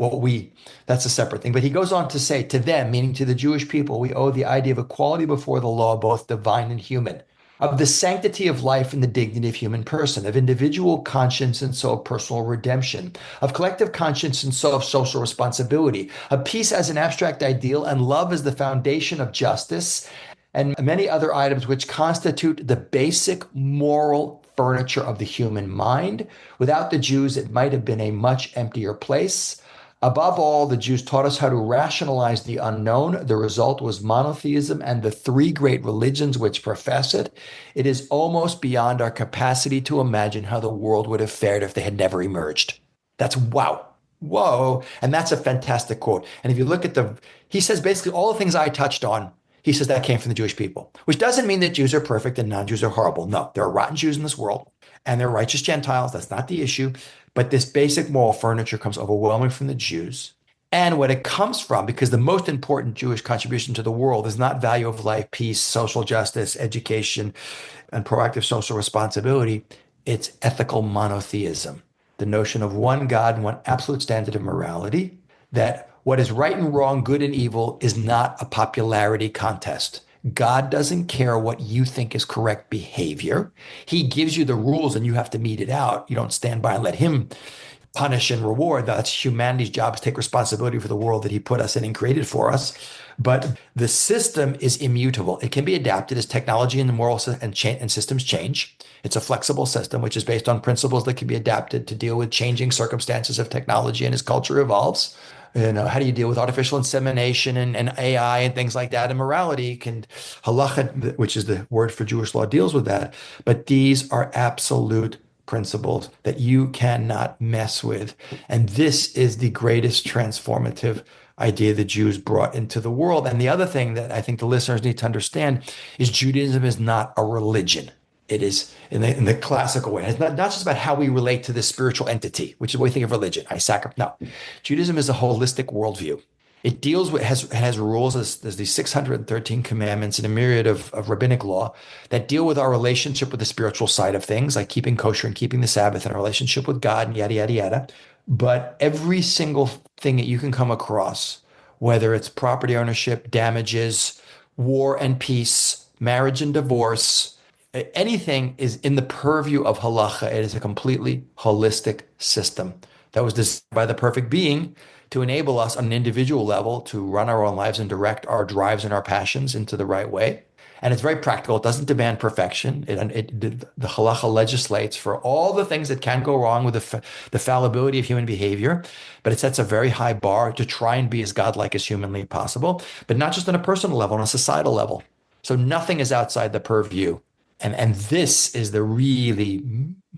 that's a separate thing. But he goes on to say, to them, meaning to the Jewish people, we owe the idea of equality before the law, both divine and human, of the sanctity of life and the dignity of human person, of individual conscience and so of personal redemption, of collective conscience and so of social responsibility, of peace as an abstract ideal and love as the foundation of justice, and many other items which constitute the basic moral furniture of the human mind. Without the Jews, it might have been a much emptier place. Above all, the Jews taught us how to rationalize the unknown. The result was monotheism and the three great religions which profess it. It is almost beyond our capacity to imagine how the world would have fared if they had never emerged. That's wow. Whoa. And that's a fantastic quote. And if you look at he says basically all the things I touched on, he says that came from the Jewish people, which doesn't mean that Jews are perfect and non-Jews are horrible. No, there are rotten Jews in this world and there are righteous Gentiles. That's not the issue. But this basic moral furniture comes overwhelmingly from the Jews. And what it comes from, because the most important Jewish contribution to the world is not value of life, peace, social justice, education, and proactive social responsibility. It's ethical monotheism, the notion of one God and one absolute standard of morality, that what is right and wrong, good and evil is not a popularity contest. God doesn't care what you think is correct behavior. He gives you the rules and you have to meet it out. You don't stand by and let him punish and reward. That's humanity's job, to take responsibility for the world that he put us in and created for us. But the system is immutable. It can be adapted as technology and the moral and systems change. It's a flexible system, which is based on principles that can be adapted to deal with changing circumstances of technology and as culture evolves. How do you deal with artificial insemination and AI and things like that? And morality halacha, which is the word for Jewish law, deals with that. But these are absolute principles that you cannot mess with. And this is the greatest transformative idea the Jews brought into the world. And the other thing that I think the listeners need to understand is Judaism is not a religion. It is in the classical way. It's not just about how we relate to this spiritual entity, which is what we think of religion. No, Judaism is a holistic worldview. It deals with has rules. There's these 613 commandments and a myriad of rabbinic law that deal with our relationship with the spiritual side of things, like keeping kosher and keeping the Sabbath and our relationship with God and yada yada yada. But every single thing that you can come across, whether it's property ownership, damages, war and peace, marriage and divorce, anything is in the purview of halacha. It is a completely holistic system that was designed by the perfect being to enable us on an individual level to run our own lives and direct our drives and our passions into the right way. And it's very practical. It doesn't demand perfection. The halacha legislates for all the things that can go wrong with the fallibility of human behavior, but it sets a very high bar to try and be as godlike as humanly possible, but not just on a personal level, on a societal level. So nothing is outside the purview. And this is the really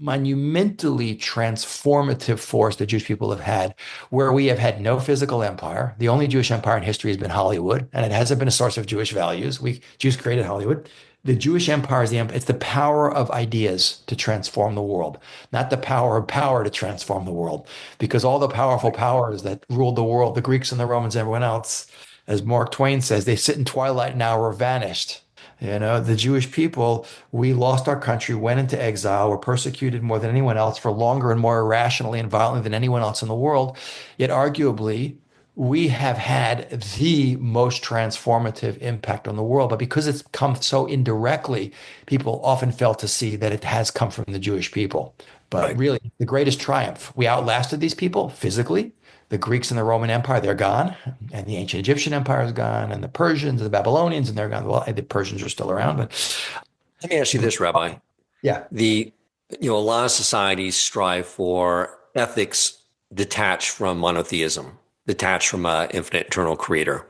monumentally transformative force the Jewish people have had, where we have had no physical empire. The only Jewish empire in history has been Hollywood, and it hasn't been a source of Jewish values. We Jews created Hollywood. The Jewish empire is it's the power of ideas to transform the world, not the power of power to transform the world. Because all the powerful powers that ruled the world, the Greeks and the Romans, and everyone else, as Mark Twain says, they sit in twilight now or vanished. The Jewish people, we lost our country, went into exile, were persecuted more than anyone else for longer and more irrationally and violently than anyone else in the world. Yet arguably, we have had the most transformative impact on the world. But because it's come so indirectly, people often fail to see that it has come from the Jewish people. But Right. really, the greatest triumph, we outlasted these people physically. The Greeks and the Roman Empire, they're gone. And the ancient Egyptian Empire is gone. And the Persians and the Babylonians, and they're gone. Well, the Persians are still around, but Let me ask you this, Rabbi. yeah, A lot of societies strive for ethics detached from monotheism, detached from an infinite eternal creator.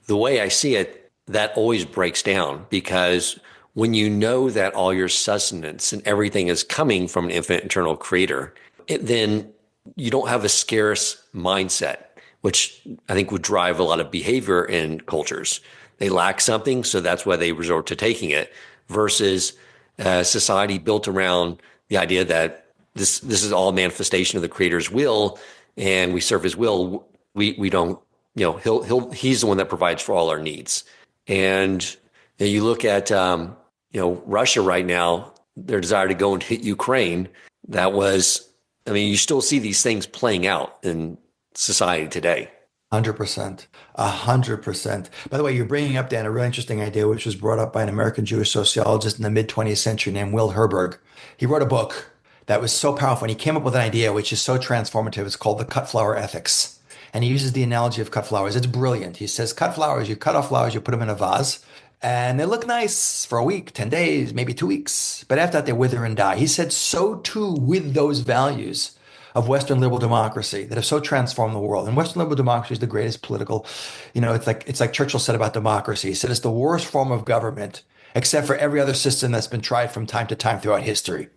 The way I see it, that always breaks down because when you know that all your sustenance and everything is coming from an infinite eternal creator, then you don't have a scarce mindset, which I think would drive a lot of behavior in cultures. They lack something, so that's why they resort to taking it, versus a society built around the idea that this is all manifestation of the creator's will, and we serve his will. We don't, he's the one that provides for all our needs. And you look at Russia right now, their desire to go and hit Ukraine. You still see these things playing out in society today. 100%. 100%. By the way, you're bringing up, Dan, a really interesting idea, which was brought up by an American Jewish sociologist in the mid 20th century named Will Herberg. He wrote a book that was so powerful, and he came up with an idea which is so transformative. It's called the cut flower ethics. And he uses the analogy of cut flowers. It's brilliant. He says, cut flowers, you cut off flowers, you put them in a vase, and they look nice for a week, 10 days, maybe 2 weeks. But after that, they wither and die. He said, so too with those values of Western liberal democracy that have so transformed the world. And Western liberal democracy is the greatest political, it's like Churchill said about democracy. He said it's the worst form of government, except for every other system that's been tried from time to time throughout history.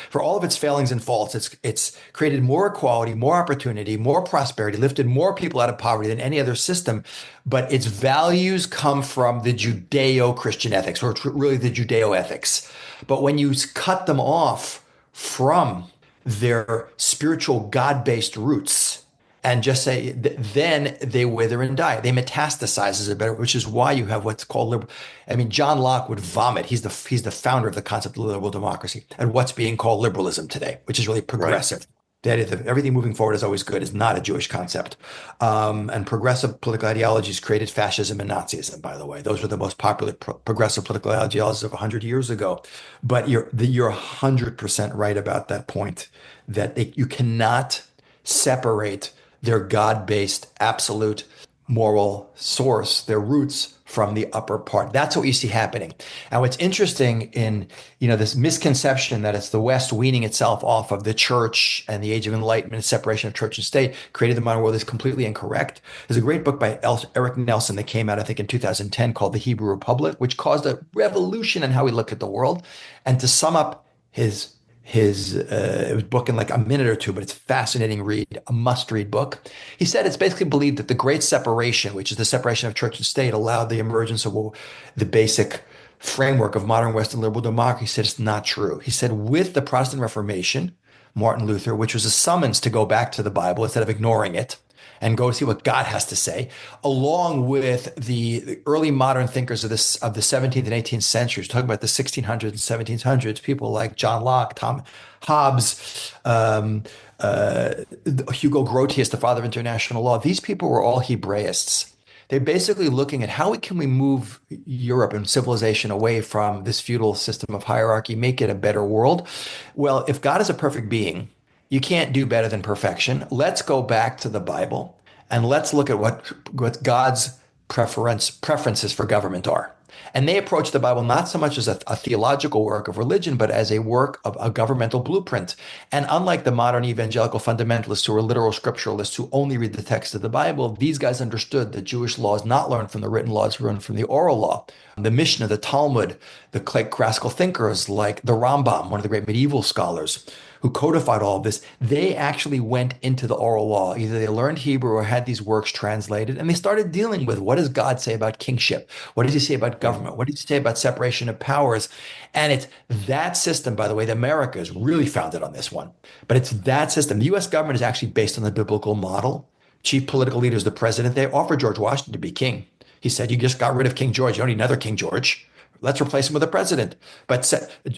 For all of its failings and faults, it's created more equality, more opportunity, more prosperity, lifted more people out of poverty than any other system. But its values come from the Judeo-Christian ethics, or really the Judeo ethics. But when you cut them off from their spiritual God-based roots and just say, then they wither and die. They metastasize is a better, which is why you have what's called liberal. John Locke would vomit. He's the founder of the concept of liberal democracy and what's being called liberalism today, which is really progressive. Right. That is, everything moving forward is always good is not a Jewish concept. And progressive political ideologies created fascism and Nazism, by the way. Those were the most popular progressive political ideologies of 100 years ago. But you're 100% right about that point, that you cannot separate their God-based absolute moral source, their roots, from the upper part. That's what you see happening. And what's interesting in this misconception that it's the West weaning itself off of the church and the Age of Enlightenment, separation of church and state, created the modern world, is completely incorrect. There's a great book by Eric Nelson that came out, I think, in 2010 called The Hebrew Republic, which caused a revolution in how we look at the world. And to sum up his book in like a minute or two, but it's a fascinating read, a must-read book. He said it's basically believed that the Great Separation, which is the separation of church and state, allowed the emergence of the basic framework of modern Western liberal democracy. He said it's not true. He said with the Protestant Reformation, Martin Luther, which was a summons to go back to the Bible instead of ignoring it and go see what God has to say, along with the early modern thinkers of the 17th and 18th centuries, talking about the 1600s and 1700s, people like John Locke, Tom Hobbes, Hugo Grotius, the father of international law. These people were all Hebraists. They're basically looking at how can we move Europe and civilization away from this feudal system of hierarchy, make it a better world. Well, if God is a perfect being, you can't do better than perfection. Let's go back to the Bible and let's look at what God's preferences for government are. And they approach the Bible not so much as a theological work of religion, but as a work of a governmental blueprint. And unlike the modern evangelical fundamentalists who are literal scripturalists who only read the text of the Bible, these guys understood that Jewish law is not learned from the written law, it's learned from the oral law. The Mishnah, the Talmud, the classical thinkers like the Rambam, one of the great medieval scholars, who codified all of this, they actually went into the oral law. Either they learned Hebrew or had these works translated, and they started dealing with what does God say about kingship? What does he say about government? What does he say about separation of powers? And it's that system, by the way, that America is really founded on this one. But it's that system. The US government is actually based on the biblical model. Chief political leaders, the president, they offered George Washington to be king. He said, you just got rid of King George. You don't need another King George. Let's replace him with a president. But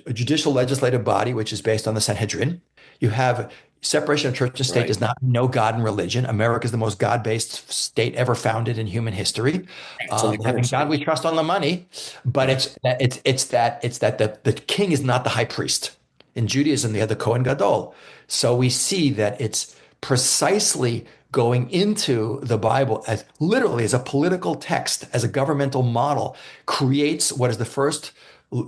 a judicial legislative body, which is based on the Sanhedrin. You have separation of church and state does not know God and religion. America is the most God-based state ever founded in human history. Having God we trust on the money, but it's that the king is not the high priest. In Judaism, they had the Kohen Gadol. So we see that it's precisely going into the Bible as literally as a political text, as a governmental model, creates what is the first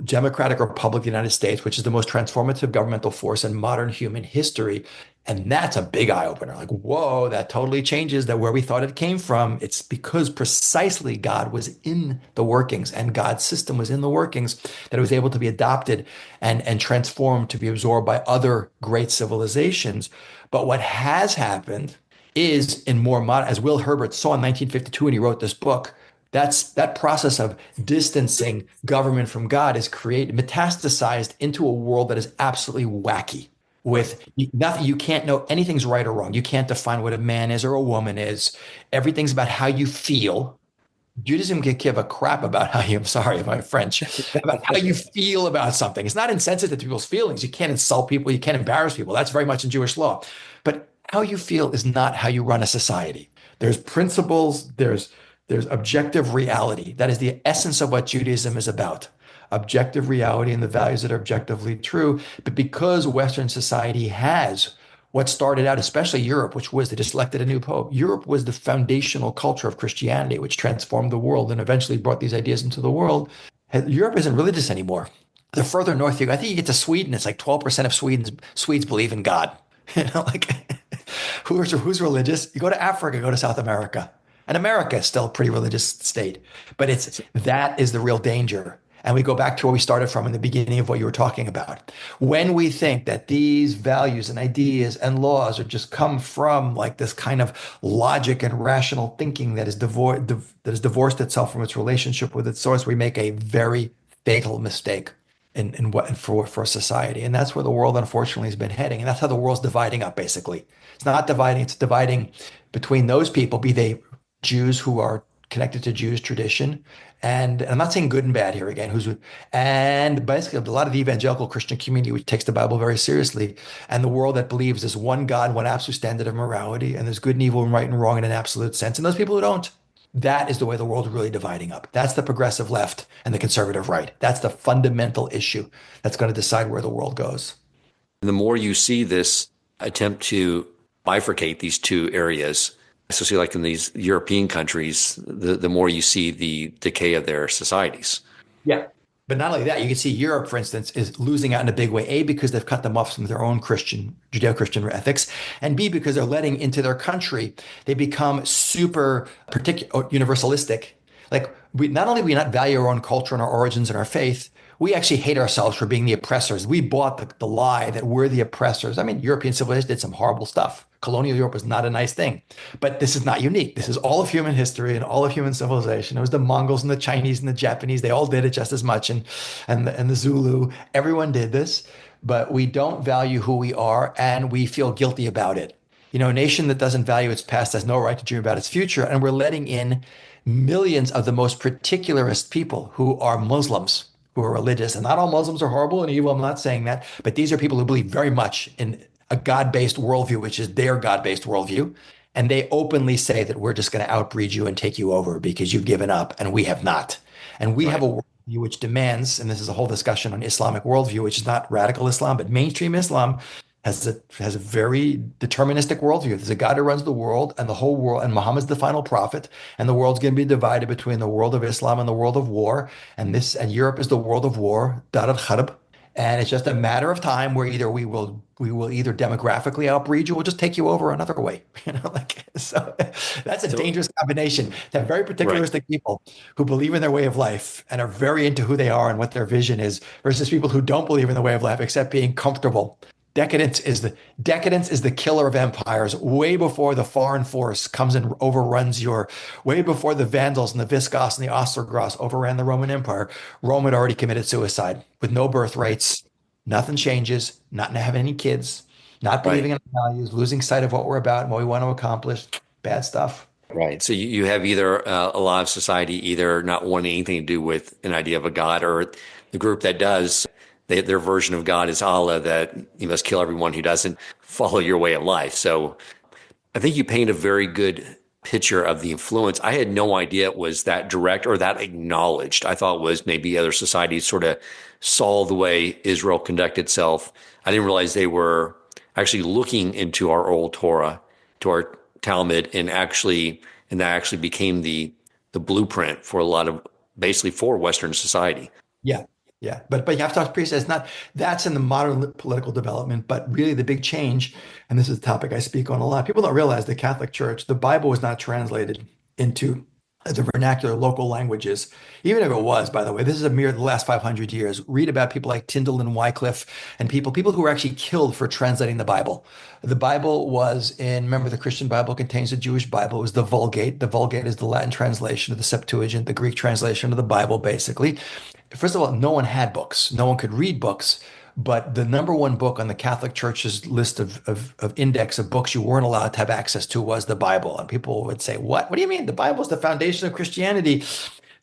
democratic republic of the United States, which is the most transformative governmental force in modern human history. And that's a big eye opener. Like, whoa, that totally changes that where we thought it came from. It's because precisely God was in the workings and God's system was in the workings that it was able to be adopted and transformed to be absorbed by other great civilizations. But what has happened is in more modern, as Will Herbert saw in 1952 when he wrote this book, that process of distancing government from God is metastasized into a world that is absolutely wacky. With nothing, you can't know anything's right or wrong. You can't define what a man is or a woman is. Everything's about how you feel. Judaism can give a crap about how you, I'm sorry, my French, about how you feel about something. It's not insensitive to people's feelings. You can't insult people. You can't embarrass people. That's very much in Jewish law. But how you feel is not how you run a society. There's principles. There's objective reality. That is the essence of what Judaism is about. Objective reality and the values that are objectively true. But because Western society has what started out, especially Europe, which was they just elected a new pope. Europe was the foundational culture of Christianity, which transformed the world and eventually brought these ideas into the world. Europe isn't religious anymore. The further north you go, I think you get to Sweden, it's like 12% of Swedes believe in God. Like who's religious? You go to Africa, go to South America. And America is still a pretty religious state. But that is the real danger. And we go back to where we started from in the beginning of what you were talking about. When we think that these values and ideas and laws are just come from like this kind of logic and rational thinking that is divorced itself from its relationship with its source, we make a very fatal mistake for society. And that's where the world unfortunately has been heading. And that's how the world's dividing up, basically. It's not dividing, it's dividing between those people, be they Jews who are connected to Jewish tradition. And I'm not saying good and bad here again, and basically a lot of the evangelical Christian community, which takes the Bible very seriously, and the world that believes there's one God, one absolute standard of morality, and there's good and evil and right and wrong in an absolute sense. And those people who don't, that is the way the world is really dividing up. That's the progressive left and the conservative right. That's the fundamental issue that's going to decide where the world goes. The more you see this attempt to bifurcate these two areas, especially like in these European countries, the more you see the decay of their societies. Yeah. But not only that, you can see Europe, for instance, is losing out in a big way, A, because they've cut them off from their own Judeo-Christian ethics, and B, because they're letting into their country, they become super universalistic. Like not only do we not value our own culture and our origins and our faith, we actually hate ourselves for being the oppressors. We bought the lie that we're the oppressors. I mean, European civilization did some horrible stuff. Colonial Europe was not a nice thing, but this is not unique. This is all of human history and all of human civilization. It was the Mongols and the Chinese and the Japanese. They all did it just as much. And the Zulu, everyone did this, but we don't value who we are and we feel guilty about it. You know, a nation that doesn't value its past has no right to dream about its future. And we're letting in millions of the most particularist people who are Muslims, who are religious. And not all Muslims are horrible and evil. I'm not saying that, but these are people who believe very much in a God-based worldview, which is their God-based worldview. And they openly say that we're just going to outbreed you and take you over because you've given up and we have not. And we have a worldview which demands, and this is a whole discussion on Islamic worldview, which is not radical Islam, but mainstream Islam has a very deterministic worldview. There's a God who runs the world, and the whole world, and Muhammad's the final prophet, and the world's going to be divided between the world of Islam and the world of war. And Europe is the world of war, Dar al-Harb. And it's just a matter of time where either we will either demographically outbreed you or just take you over another way. So that's a So, dangerous combination. To have very right. particularistic people who believe in their way of life and are very into who they are and what their vision is, versus people who don't believe in the way of life except being comfortable. Decadence is the killer of empires. Way before the foreign force comes and overruns way before the Vandals and the Visigoths and the Ostrogoths overran the Roman Empire, Rome had already committed suicide with no birth rates. Nothing changes. Not having any kids. Not Right. believing in our values. Losing sight of what we're about and what we want to accomplish. Bad stuff. Right. So you have either a lot of society either not wanting anything to do with an idea of a God, or the group that does, their version of God is Allah, that you must kill everyone who doesn't follow your way of life. So I think you paint a very good picture of the influence. I had no idea it was that direct or that acknowledged. I thought it was maybe other societies sort of saw the way Israel conducted itself. I didn't realize they were actually looking into our old Torah, to our Talmud, and that actually became the blueprint for a lot of, basically, for Western society. Yeah, yeah, but you have to talk to priests. It's not That's in the modern political development, but really the big change, and this is a topic I speak on a lot. People don't realize the Catholic Church, the Bible was not translated into the vernacular local languages. Even if it was, by the way, this is a mere the last 500 years. Read about people like Tyndale and Wycliffe and people who were actually killed for translating the Bible. The Bible was remember, the Christian Bible contains the Jewish Bible. It was the Vulgate. The Vulgate is the Latin translation of the Septuagint, the Greek translation of the Bible, basically. First of all, no one had books. No one could read books. But the number one book on the Catholic Church's list of index of books you weren't allowed to have access to was the Bible. And people would say, What? What do you mean? The Bible is the foundation of Christianity.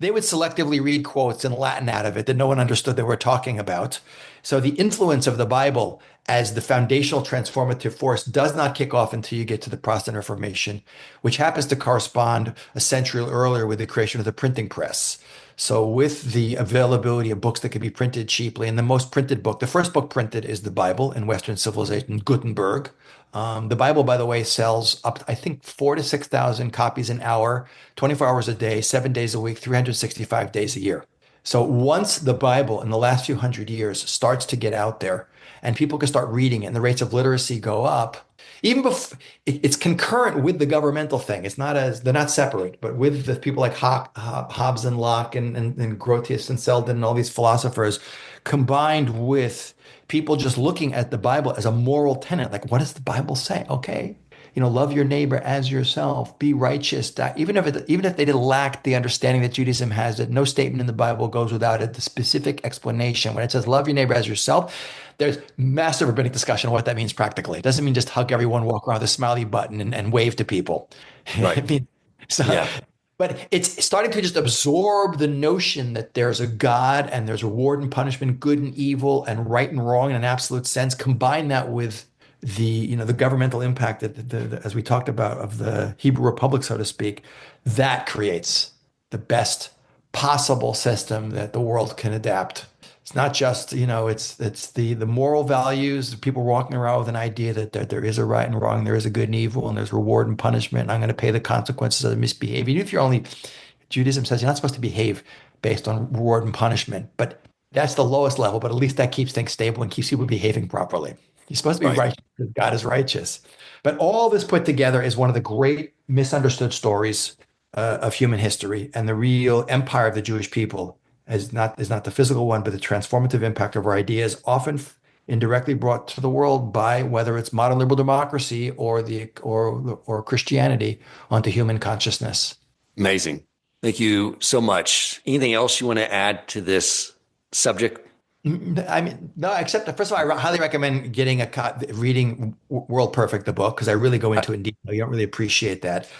They would selectively read quotes in Latin out of it that no one understood they were talking about. So the influence of the Bible as the foundational transformative force does not kick off until you get to the Protestant Reformation, which happens to correspond a century earlier with the creation of the printing press. So with the availability of books that can be printed cheaply, and the most printed book, the first book printed is the Bible in Western civilization, Gutenberg. The Bible, by the way, sells up, I think, 4,000 to 6,000 copies an hour, 24 hours a day, 7 days a week, 365 days a year. So once the Bible in the last few hundred years starts to get out there and people can start reading it and the rates of literacy go up, even before it's concurrent with the governmental thing. They're not separate, but with the people like Hobbes and Locke and Grotius and Selden and all these philosophers, combined with people just looking at the Bible as a moral tenet. Like, what does the Bible say? Okay, love your neighbor as yourself, be righteous. Even if they did lack the understanding that Judaism has, that no statement in the Bible goes without the specific explanation. When it says love your neighbor as yourself, there's massive rabbinic discussion on what that means practically. It doesn't mean just hug everyone, walk around with a smiley button and wave to people. I Right. mean, so, Yeah. but it's starting to just absorb the notion that there's a God and there's reward and punishment, good and evil, and right and wrong in an absolute sense. Combine that with the governmental impact as we talked about, of the Hebrew Republic, so to speak, that creates the best possible system that the world can adapt. It's not just, it's the moral values, people walking around with an idea that there is a right and wrong, there is a good and evil, and there's reward and punishment, and I'm going to pay the consequences of the misbehavior. Even if Judaism says you're not supposed to behave based on reward and punishment, but that's the lowest level, but at least that keeps things stable and keeps people behaving properly. You're supposed to be Right. righteous because God is righteous. But all this put together is one of the great misunderstood stories of human history, and the real empire of the Jewish people is not the physical one, but the transformative impact of our ideas, often indirectly brought to the world by whether it's modern liberal democracy or Christianity onto human consciousness. Amazing. Thank you so much. Anything else you want to add to this subject? I mean, no, except that, first of all, I highly recommend reading World Perfect, the book, because I really go into it in detail. You don't really appreciate that,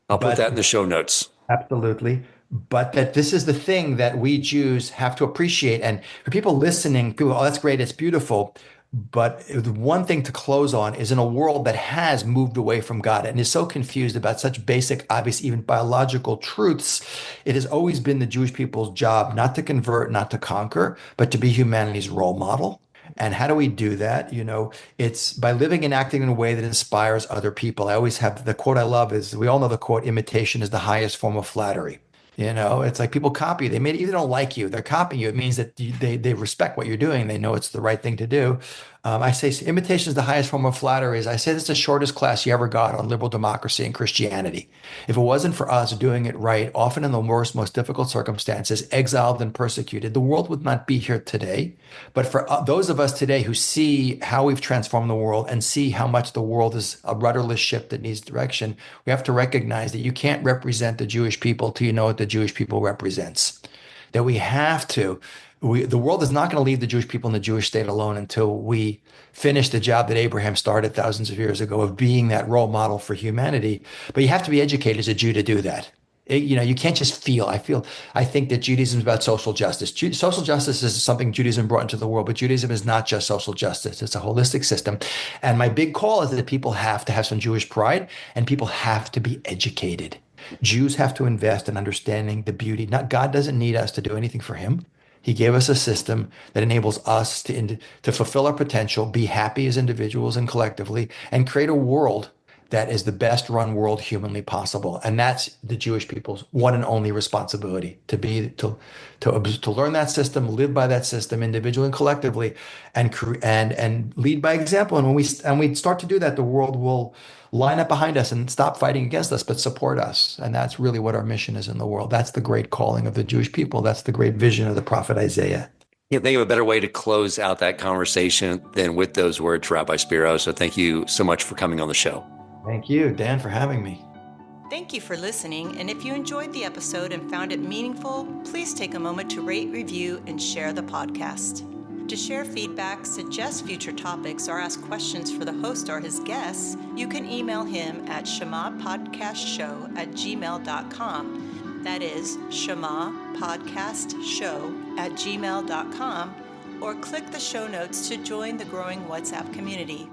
I'll put but that in the show notes. absolutely. But that this is the thing that we Jews have to appreciate. And for people listening, people, oh, that's great, it's beautiful. But the one thing to close on is, in a world that has moved away from God and is so confused about such basic, obvious, even biological truths, it has always been the Jewish people's job not to convert, not to conquer, but to be humanity's role model. And how do we do that? It's by living and acting in a way that inspires other people. I always have the quote I love is we all know the quote, imitation is the highest form of flattery. It's like people copy you. They maybe even don't like you. They're copying you. It means that they respect what you're doing. They know it's the right thing to do. I say imitation is the highest form of flattery. I say this is the shortest class you ever got on liberal democracy and Christianity. If it wasn't for us doing it right, often in the worst, most difficult circumstances, exiled and persecuted, the world would not be here today. But for those of us today who see how we've transformed the world and see how much the world is a rudderless ship that needs direction, we have to recognize that you can't represent the Jewish people till you know what the Jewish people represents. That we have to. The world is not going to leave the Jewish people and the Jewish state alone until we finish the job that Abraham started thousands of years ago of being that role model for humanity. But you have to be educated as a Jew to do that. You can't just feel. I think that Judaism is about social justice. Social justice is something Judaism brought into the world, but Judaism is not just social justice. It's a holistic system. And my big call is that people have to have some Jewish pride and people have to be educated. Jews have to invest in understanding the beauty. Not God doesn't need us to do anything for him. He gave us a system that enables us to fulfill our potential, be happy as individuals and collectively, and create a world that is the best run world humanly possible. And that's the Jewish people's one and only responsibility to learn that system, live by that system individually and collectively, and lead by example. And when we start to do that, the world will line up behind us and stop fighting against us, but support us. And that's really what our mission is in the world. That's the great calling of the Jewish people. That's the great vision of the prophet Isaiah. Can't think of a better way to close out that conversation than with those words, Rabbi Spiro. So thank you so much for coming on the show. Thank you, Dan, for having me. Thank you for listening, and if you enjoyed the episode and found it meaningful, please take a moment to rate, review, and share the podcast. To share feedback, suggest future topics, or ask questions for the host or his guests, you can email him at shamapodcastshow@gmail.com. That is shamapodcastshow@gmail.com, or click the show notes to join the growing WhatsApp community.